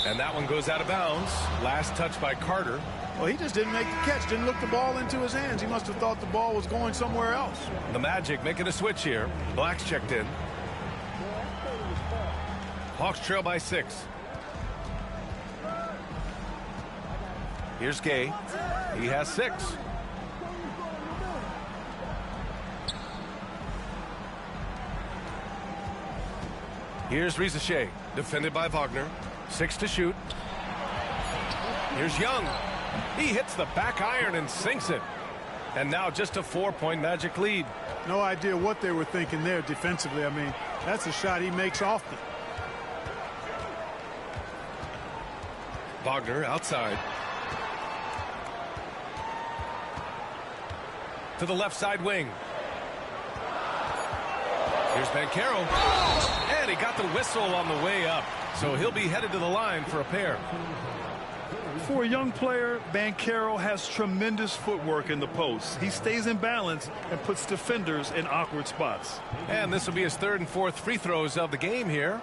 And that one goes out of bounds. Last touch by Carter. Well, he just didn't make the catch, didn't look the ball into his hands. He must have thought the ball was going somewhere else. The Magic making a switch here. Black's checked in. Hawks trail by 6. Here's Gay. He has 6. Here's Rizashay, defended by Wagner. 6 to shoot. Here's Young. He hits the back iron and sinks it. And now just a 4-point Magic lead. No idea what they were thinking there defensively. I mean, that's a shot he makes often. Wagner outside. To the left side wing. Here's Banchero. And he got the whistle on the way up. So he'll be headed to the line for a pair. For a young player, Banchero has tremendous footwork in the post. He stays in balance and puts defenders in awkward spots. And this will be his 3rd and 4th free throws of the game here.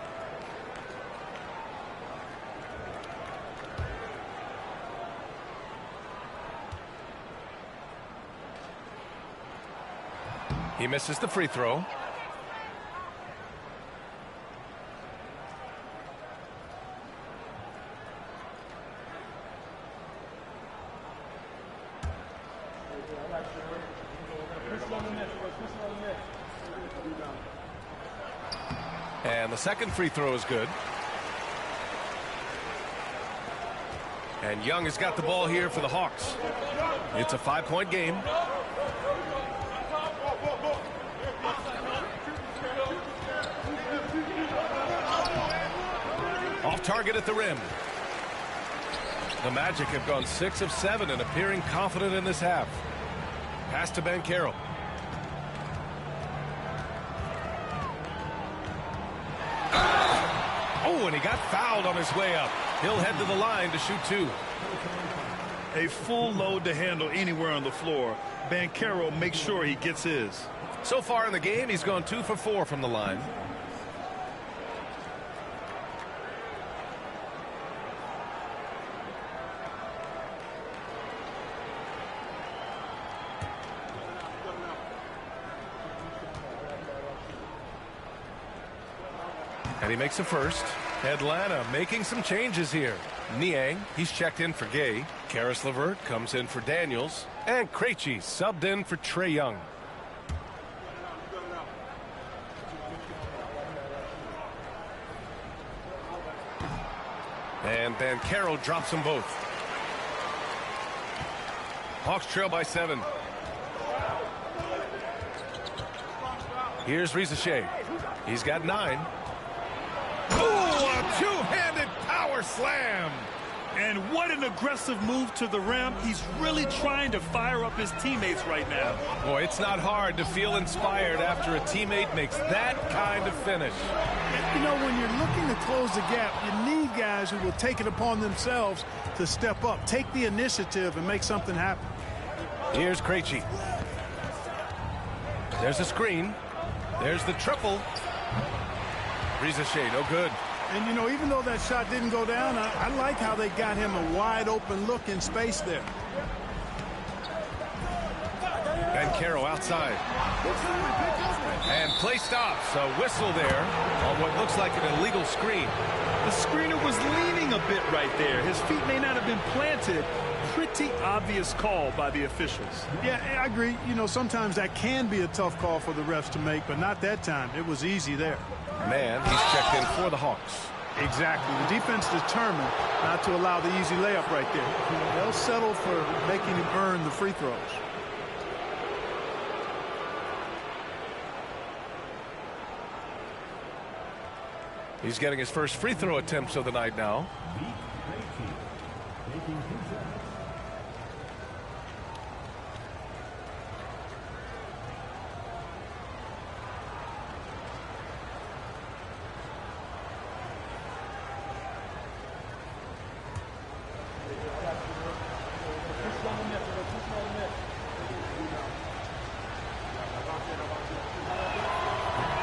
He misses the free throw. And the second free throw is good. And Young has got the ball here for the Hawks. It's a 5-point game. Off target at the rim. The Magic have gone 6 of 7 and appearing confident in this half. Pass to Banchero. Oh, and he got fouled on his way up. He'll head to the line to shoot 2. A full load to handle anywhere on the floor. Banchero makes sure he gets his. So far in the game, he's gone 2 for 4 from the line. And he makes a first. Atlanta making some changes here. Niang, he's checked in for Gay. Karis LeVert comes in for Daniels. And Krejci subbed in for Trae Young. And Banchero drops them both. Hawks trail by 7. Here's Rizachet. He's got 9. A two-handed power slam. And what an aggressive move to the rim. He's really trying to fire up his teammates right now. Boy, it's not hard to feel inspired after a teammate makes that kind of finish. You know, when you're looking to close the gap, you need guys who will take it upon themselves to step up, take the initiative, and make something happen. Here's Krejci. There's a screen. There's the triple. Rizachet, no good. And, you know, even though that shot didn't go down, I like how they got him a wide-open look in space there. Banchero outside. And play stops. A whistle there on what looks like an illegal screen. The screener was leaning a bit right there. His feet may not have been planted. Pretty obvious call by the officials. Yeah, I agree. You know, sometimes that can be a tough call for the refs to make, but not that time. It was easy there. Man, he's checked in for the Hawks. Exactly. The defense determined not to allow the easy layup right there. They'll settle for making him earn the free throws. He's getting his first free throw attempts of the night now.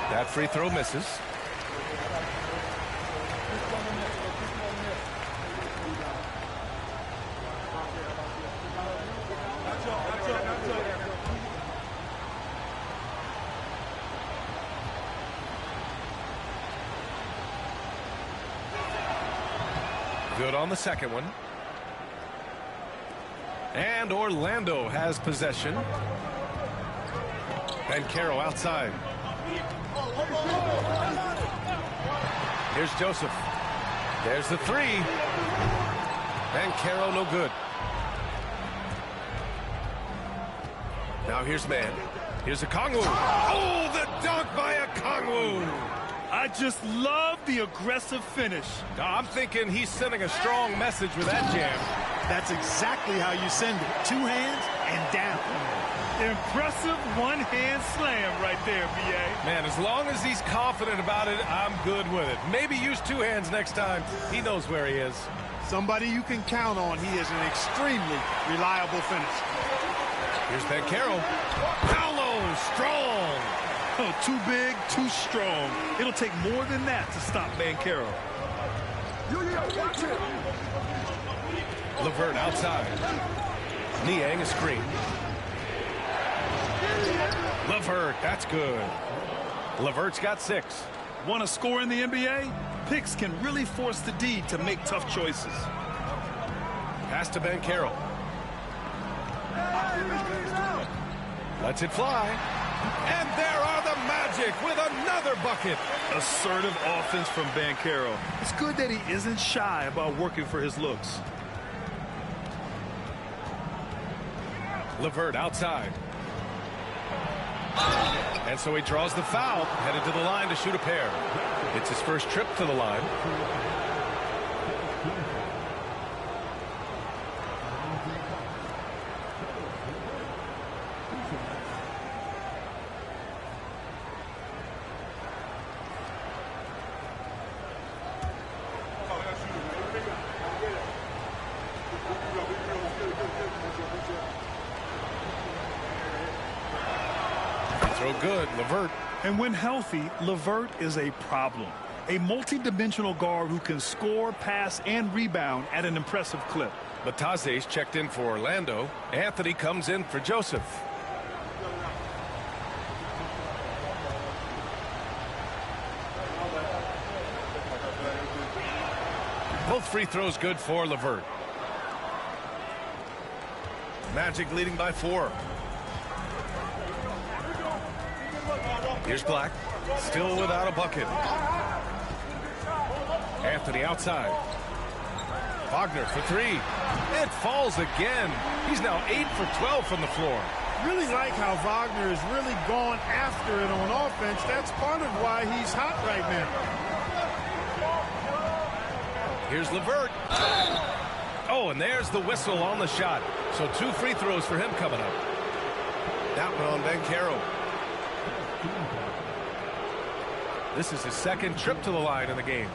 That free throw misses. Good on the second one. And Orlando has possession. Banchero outside. Here's Joseph. There's the three. Banchero no good. Now here's man. Here's a Okongwu. Oh, the dunk by a Okongwu. I just love the aggressive finish. I'm thinking he's sending a strong message with that jam. That's exactly how you send it. 2 hands and down. Impressive one-hand slam right there, B.A. Man, as long as he's confident about it, I'm good with it. Maybe use 2 hands next time. He knows where he is. Somebody you can count on. He is an extremely reliable finisher. Here's Banchero. Paolo, strong. Oh, too big, too strong. It'll take more than that to stop Banchero. LeVert outside. Niang a screen. LeVert, that's good. LeVert's got 6. Want to score in the NBA? Picks can really force the D to make tough choices. Pass to Banchero. Lets it fly. And there are the Magic with another bucket. Assertive offense from Banchero. It's good that he isn't shy about working for his looks. LeVert outside. And so he draws the foul, headed to the line to shoot a pair. It's his first trip to the line. Throw good, LeVert. And when healthy, LeVert is a problem. A multi-dimensional guard who can score, pass, and rebound at an impressive clip. Bataze's checked in for Orlando. Anthony comes in for Joseph. Both free throws good for LeVert. Magic leading by 4. Here's Black, still without a bucket. Anthony outside. Wagner for 3. It falls again. He's now 8 for 12 from the floor. Really like how Wagner is really gone after it on offense. That's part of why he's hot right now. Here's LeVert. Oh, and there's the whistle on the shot. So 2 free throws for him coming up. That one on Banchero. This is his second trip to the line in the game.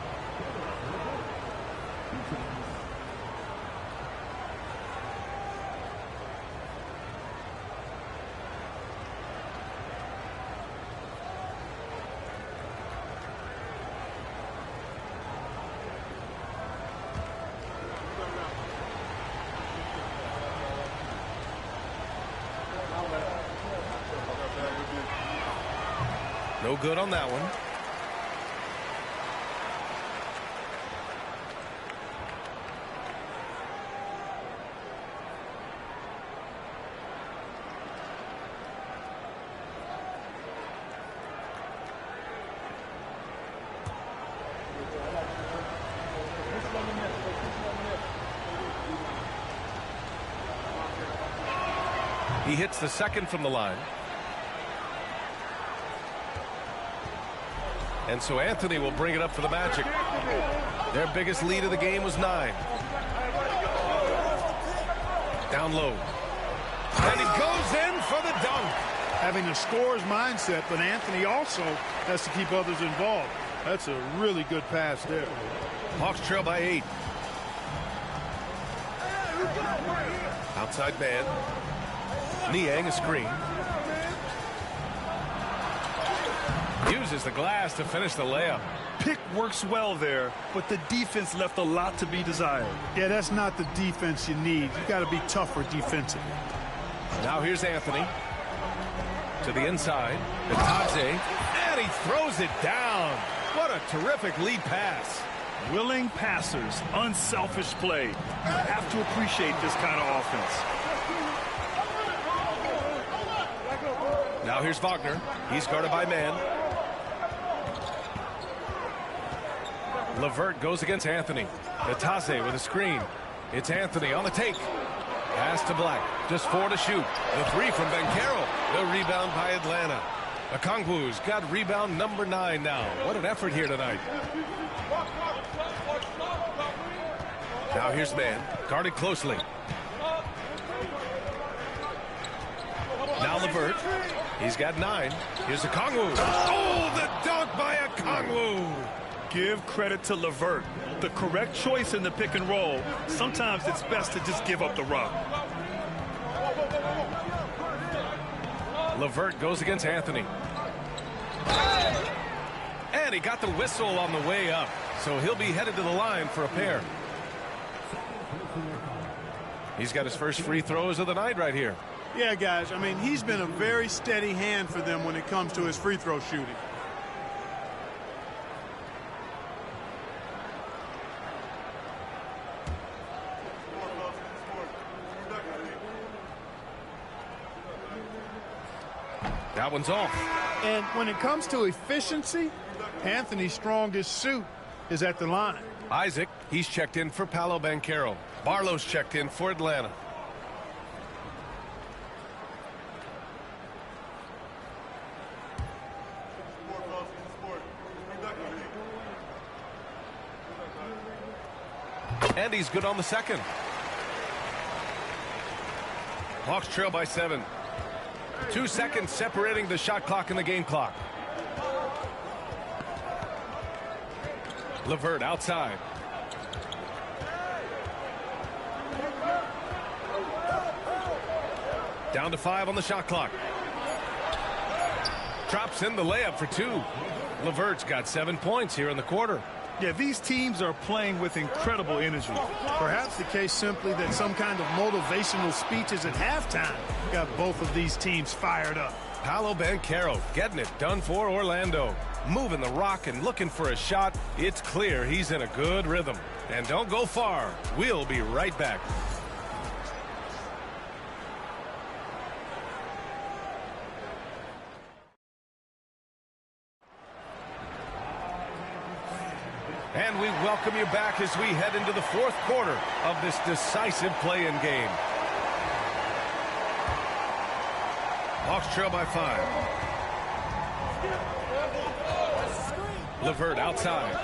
No good on that one. He hits the second from the line. And so Anthony will bring it up for the Magic. Their biggest lead of the game was 9. Down low. And he goes in for the dunk. Having a scorer's mindset, but Anthony also has to keep others involved. That's a really good pass there. Hawks trail by 8. Outside man. Niang a screen. Uses the glass to finish the layup. Pick works well there, but the defense left a lot to be desired. Yeah, that's not the defense you need. You got to be tougher defensively. Now here's Anthony. To the inside. Bataze. And he throws it down. What a terrific lead pass. Willing passers, unselfish play. You have to appreciate this kind of offense. Now here's Wagner. He's guarded by man. LeVert goes against Anthony. Bataze with a screen. It's Anthony on the take. Pass to Black. Just 4 to shoot. The 3 from Banchero. The rebound by Atlanta. Okongwu's got rebound number 9 now. What an effort here tonight. Now here's man. Guarded closely. Now LeVert. He's got 9. Here's Okongwu. Oh, the dunk by Okongwu. Give credit to LeVert. The correct choice in the pick and roll. Sometimes it's best to just give up the rock. LeVert goes against Anthony. And he got the whistle on the way up. So he'll be headed to the line for a pair. He's got his first free throws of the night right here. Yeah, guys, I mean, he's been a very steady hand for them when it comes to his free throw shooting. That one's off. And when it comes to efficiency, Anthony's strongest suit is at the line. Isaac, he's checked in for Paolo Banchero. Barlow's checked in for Atlanta. And he's good on the second. Hawks trail by 7. 2 seconds separating the shot clock and the game clock. LeVert outside. Down to 5 on the shot clock. Drops in the layup for 2. LeVert's got 7 points here in the quarter. Yeah, these teams are playing with incredible energy. Perhaps the case simply that some kind of motivational speeches at halftime got both of these teams fired up. Paolo Banchero getting it done for Orlando. Moving the rock and looking for a shot. It's clear he's in a good rhythm. And don't go far. We'll be right back. And we welcome you back as we head into the fourth quarter of this decisive play-in game. Hawks trail by 5. LeVert outside.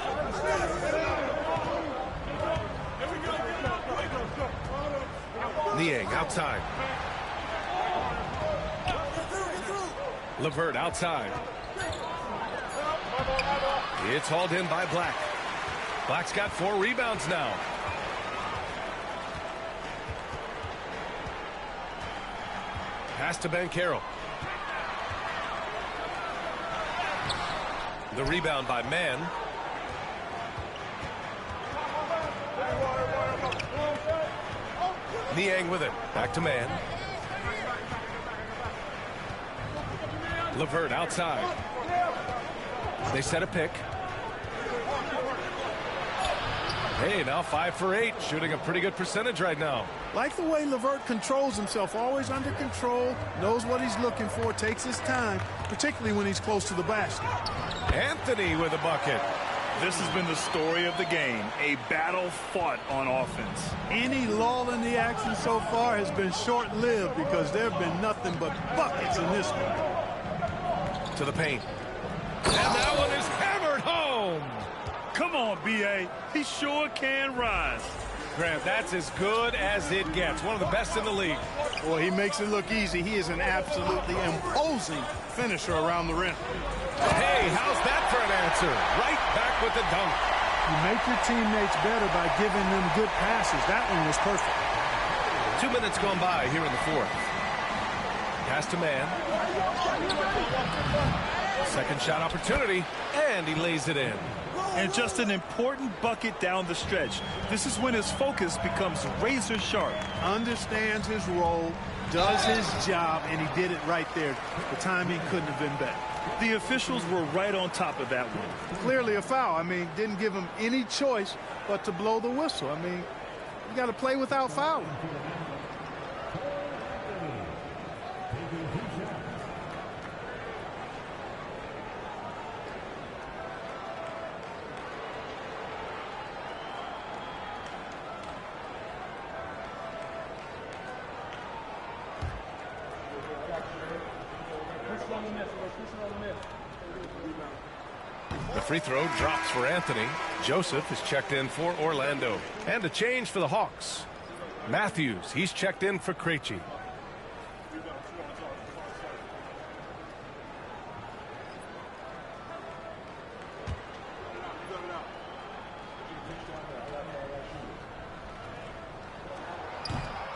Niang outside. LeVert outside. It's hauled in by Black. Black's got 4 rebounds now. Pass to Banchero. The rebound by Mann. Niang with it. Back to Mann. LeVert outside. They set a pick. Hey, now 5 for 8, shooting a pretty good percentage right now. Like the way LeVert controls himself, always under control, knows what he's looking for, takes his time, particularly when he's close to the basket. Anthony with a bucket. This has been the story of the game, a battle fought on offense. Any lull in the action so far has been short-lived because there have been nothing but buckets in this one. To the paint. And that one is hammered home. Come on, B.A. He sure can rise. Grant, that's as good as it gets. One of the best in the league. Well, he makes it look easy. He is an absolutely imposing finisher around the rim. Hey, how's that for an answer? Right back with the dunk. You make your teammates better by giving them good passes. That one was perfect. 2 minutes gone by here in the fourth. Pass to Mann. Second shot opportunity, and he lays it in. And just an important bucket down the stretch. This is when his focus becomes razor sharp. Understands his role, does his job, and he did it right there. The timing couldn't have been better. The officials were right on top of that one. Clearly a foul. I mean, didn't give him any choice but to blow the whistle. I mean, you got to play without fouling. The free throw drops for Anthony. Joseph is checked in for Orlando. And a change for the Hawks. Matthews, he's checked in for Krejci.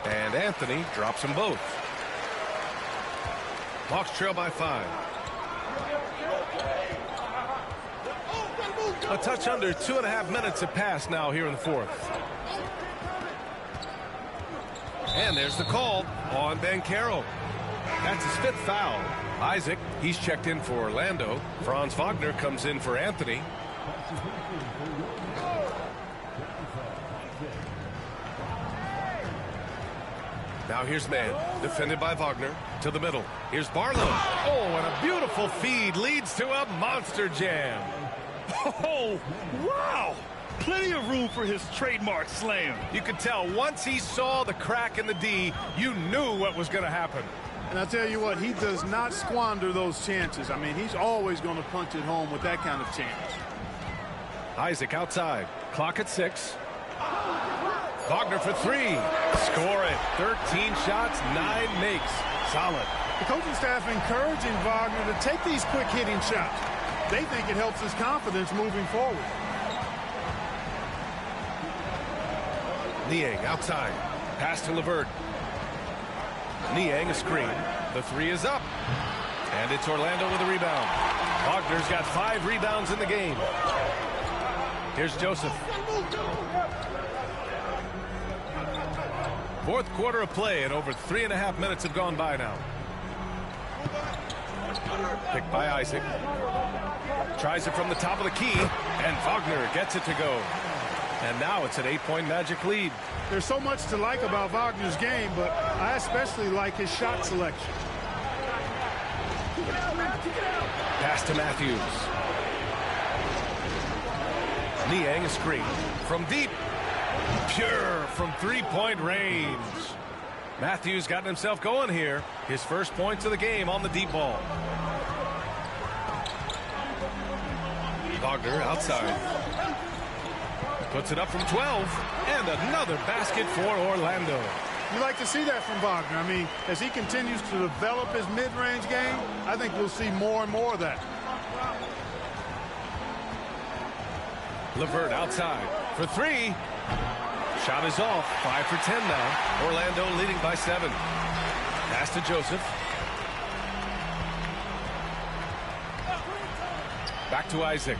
And Anthony drops them both. Hawks trail by 5. A touch under 2.5 minutes have passed now here in the fourth. And there's the call on Banchero. That's his 5th foul. Isaac, he's checked in for Orlando. Franz Wagner comes in for Anthony. Now here's man, defended by Wagner, to the middle. Here's Barlow. Oh, and a beautiful feed leads to a monster jam. Oh, wow. Plenty of room for his trademark slam. You could tell once he saw the crack in the D, you knew what was going to happen. And I'll tell you what, he does not squander those chances. I mean, he's always going to punch it home with that kind of chance. Isaac outside. Clock at 6. Wagner for 3. Score it. 13 shots, 9 makes. Solid. The coaching staff encouraging Wagner to take these quick hitting shots. They think it helps his confidence moving forward. Niang outside. Pass to Levert. Niang a screen. The 3 is up. And it's Orlando with a rebound. Wagner's got 5 rebounds in the game. Here's Joseph. Fourth quarter of play, and over 3.5 minutes have gone by now. Picked by Isaac. Tries it from the top of the key, and Wagner gets it to go. And now it's an 8-point Magic lead. There's so much to like about Wagner's game, but I especially like his shot selection. Pass to Matthews. Niang a screen. From deep. Pure from 3-point range. Matthews got himself going here. His first points of the game on the deep ball. Wagner outside. Puts it up from 12. And another basket for Orlando. You like to see that from Wagner. I mean, as he continues to develop his mid-range game, I think we'll see more and more of that. Levert outside for 3. Shot is off. 5 for 10 now. Orlando leading by 7. Pass to Joseph. Back to Isaac.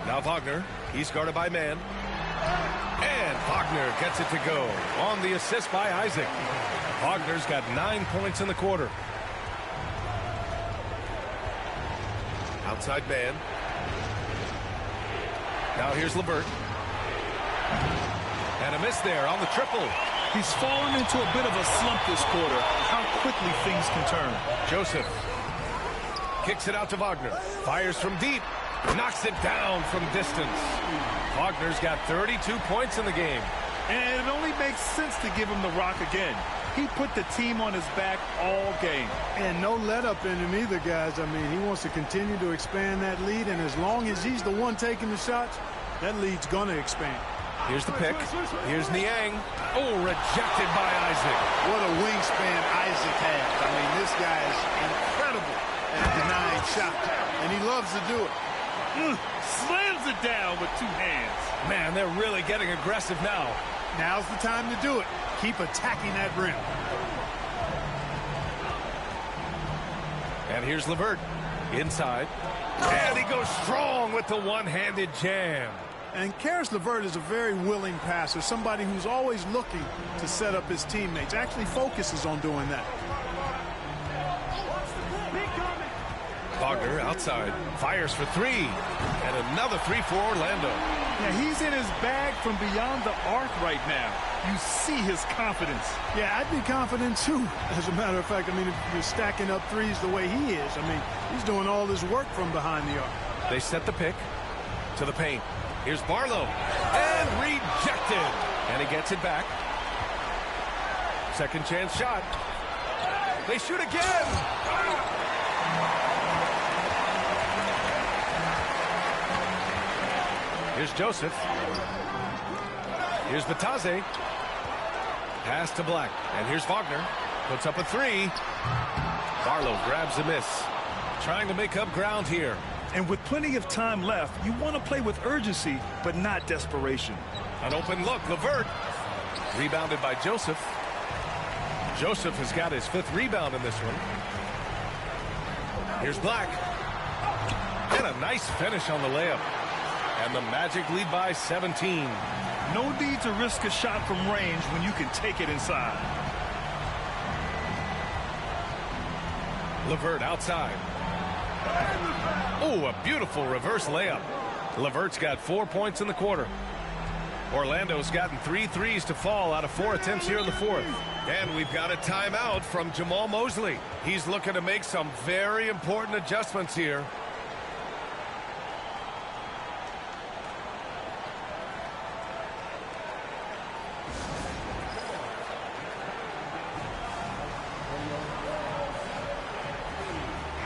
Now Wagner. He's guarded by man. And Wagner gets it to go on the assist by Isaac. Wagner's got 9 points in the quarter. Outside man. Now here's Levert. And a miss there on the triple. He's fallen into a bit of a slump this quarter. How quickly things can turn. Joseph kicks it out to Wagner. Fires from deep. Knocks it down from distance. Wagner's got 32 points in the game. And it only makes sense to give him the rock again. He put the team on his back all game. And no let up in him either, guys. I mean, he wants to continue to expand that lead, and as long as he's the one taking the shots, that lead's going to expand. Here's the pick. Here's Niang. Oh, rejected by Isaac. What a wingspan Isaac has. I mean, this guy is incredible at denying shots, and he loves to do it. Slams it down with 2 hands. Man, they're really getting aggressive now. Now's the time to do it. Keep attacking that rim. And here's Levert. Inside. And he goes strong with the one-handed jam. And Karis LeVert is a very willing passer, somebody who's always looking to set up his teammates, actually focuses on doing that. Wagner outside, fires for 3, and another 3 for Orlando. Yeah, he's in his bag from beyond the arc right now. You see his confidence. Yeah, I'd be confident too. As a matter of fact, I mean, if you're stacking up threes the way he is, I mean, he's doing all this work from behind the arc. They set the pick to the paint. Here's Barlow, and rejected. And he gets it back. Second chance shot. They shoot again. Here's Joseph. Here's Batase. Pass to Black. And here's Wagner. Puts up a 3. Barlow grabs a miss. Trying to make up ground here. And with plenty of time left, you want to play with urgency, but not desperation. An open look. Levert. Rebounded by Joseph. Joseph has got his 5th rebound in this one. Here's Black. And a nice finish on the layup. And the Magic lead by 17. No need to risk a shot from range when you can take it inside. Levert outside. Oh, a beautiful reverse layup. Levert's got 4 points in the quarter. Orlando's gotten 3 threes to fall out of 4 attempts here in the fourth. And we've got a timeout from Jamal Mosley. He's looking to make some very important adjustments here.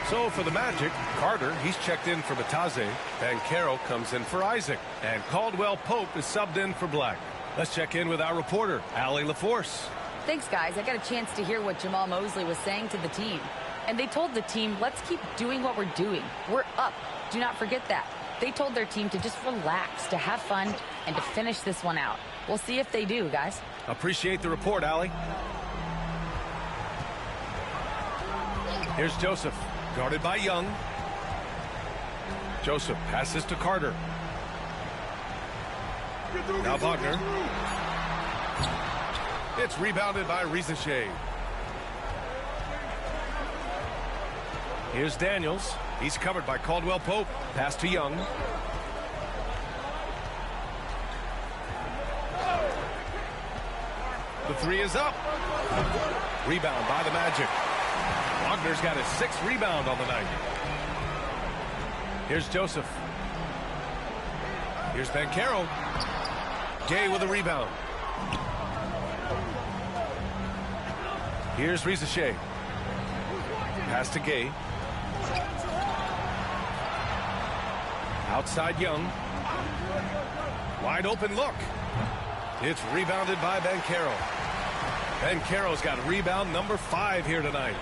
So for the Magic, Carter, he's checked in for Bataze. Banchero comes in for Isaac. And Caldwell Pope is subbed in for Black. Let's check in with our reporter, Allie LaForce. Thanks, guys. I got a chance to hear what Jamal Mosley was saying to the team. And they told the team, let's keep doing what we're doing. We're up. Do not forget that. They told their team to just relax, to have fun, and to finish this one out. We'll see if they do, guys. Appreciate the report, Allie. Here's Joseph. Guarded by Young. Joseph passes to Carter. Now Wagner. It's rebounded by Rizachet. Here's Daniels. He's covered by Caldwell Pope. Pass to Young. The three is up. Rebound by the Magic. Wagner's got his 6th rebound on the night. Here's Joseph. Here's Banchero. Gay with a rebound. Here's Rizachet. Pass to Gay. Outside Young. Wide open look. It's rebounded by Banchero. Banchero's got rebound number 5 here tonight.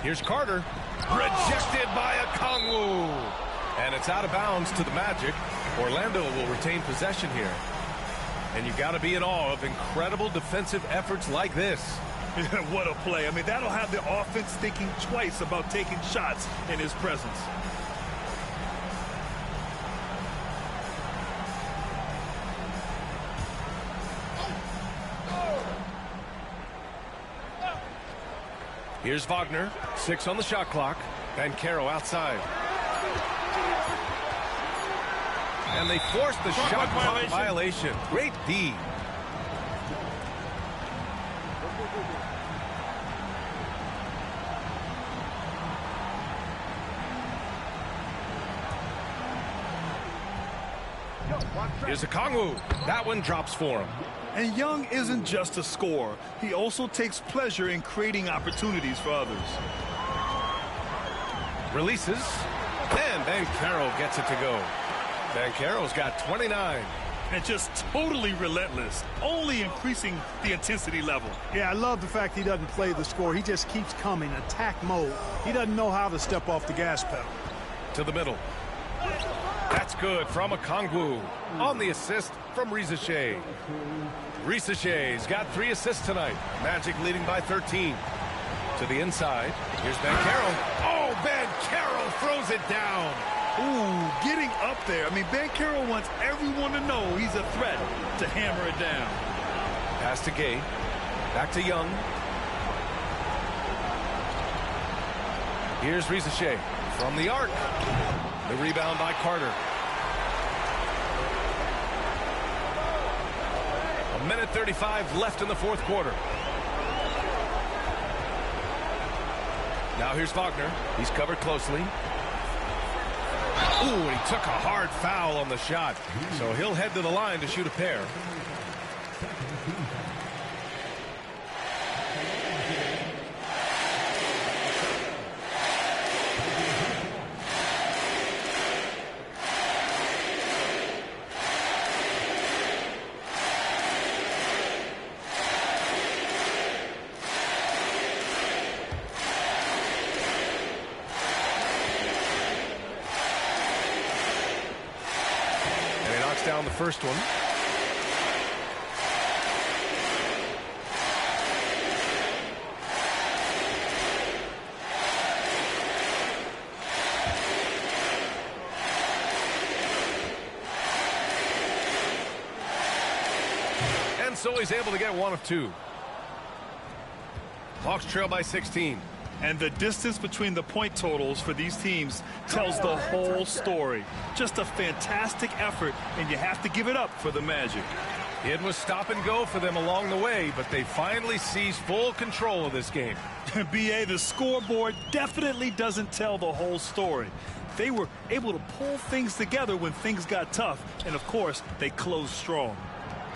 Here's Carter. Rejected by Okongwu. And it's out of bounds to the Magic. Orlando will retain possession here. And you've got to be in awe of incredible defensive efforts like this. What a play. I mean, that'll have the offense thinking twice about taking shots in his presence. Here's Wagner. 6 on the shot clock. Banchero outside. And they forced the shot clock violation. Great D. Here's Okongwu. That one drops for him. And Young isn't just a scorer. He also takes pleasure in creating opportunities for others. Releases. And Banchero gets it to go. Banchero's got 29. And just totally relentless, only increasing the intensity level. Yeah, I love the fact he doesn't play the score. He just keeps coming, attack mode. He doesn't know how to step off the gas pedal. To the middle. That's good from Okongwu. On the assist from Rizachet. Rizachet's got 3 assists tonight. Magic leading by 13. To the inside. Here's Banchero. Oh, Banchero throws it down. Ooh, getting up there. I mean, Banchero wants everyone to know he's a threat to hammer it down. Pass to Gay. Back to Young. Here's Rizachet from the arc. The rebound by Carter. 1:35 left in the fourth quarter. Now here's Wagner. He's covered closely. Ooh, he took a hard foul on the shot. So he'll head to the line to shoot a pair. Down the first one. And so he's able to get 1 of 2. Hawks trail by 16. And the distance between the point totals for these teams tells the whole story. Just a fantastic effort, and you have to give it up for the Magic. It was stop and go for them along the way, but they finally seized full control of this game. B.A., the scoreboard definitely doesn't tell the whole story. They were able to pull things together when things got tough, and of course, they closed strong.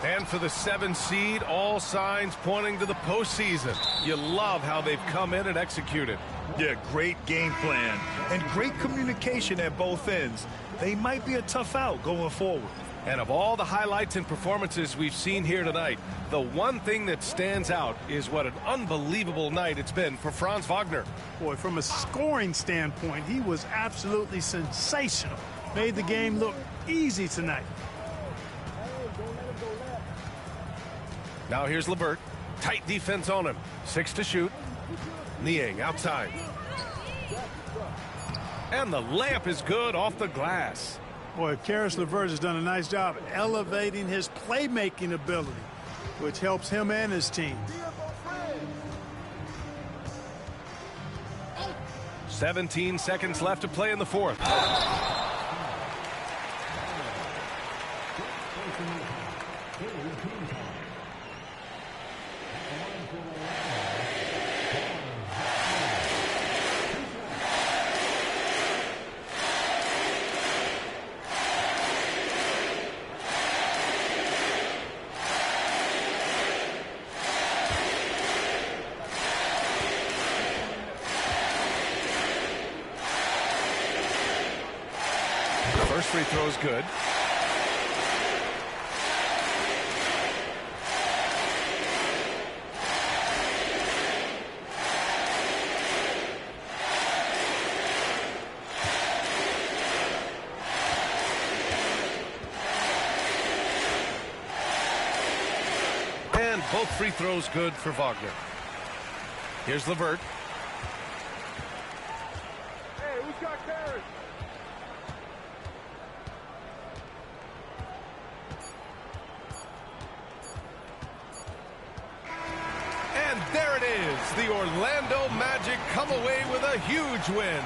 And for the 7 seed, all signs pointing to the postseason. You love how they've come in and executed. Yeah, great game plan and great communication at both ends. They might be a tough out going forward. And of all the highlights and performances we've seen here tonight, the one thing that stands out is what an unbelievable night it's been for Franz Wagner. Boy, from a scoring standpoint, he was absolutely sensational. Made the game look easy tonight. Now here's LeVert. Tight defense on him. 6 to shoot. Niang outside. And the layup is good off the glass. Boy, Caris LeVert has done a nice job elevating his playmaking ability, which helps him and his team. 17 seconds left to play in the fourth. First free throw is good. And both free throws good for Wagner. Here's LeVert. Hey, who's got Caris? And there it is. The Orlando Magic come away with a huge win,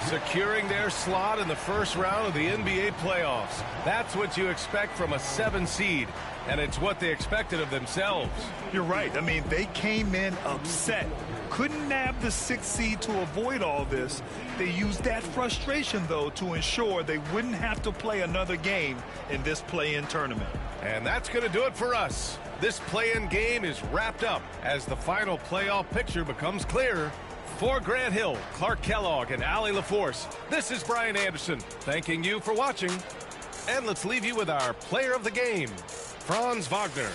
securing their slot in the first round of the NBA playoffs. That's what you expect from a 7 seed, and it's what they expected of themselves. You're right. I mean, they came in upset. Couldn't nab the 6th seed to avoid all this. They used that frustration, though, to ensure they wouldn't have to play another game in this play-in tournament. And that's going to do it for us. This play-in game is wrapped up as the final playoff picture becomes clearer. For Grant Hill, Clark Kellogg, and Allie LaForce, this is Brian Anderson thanking you for watching. And let's leave you with our player of the game, Franz Wagner.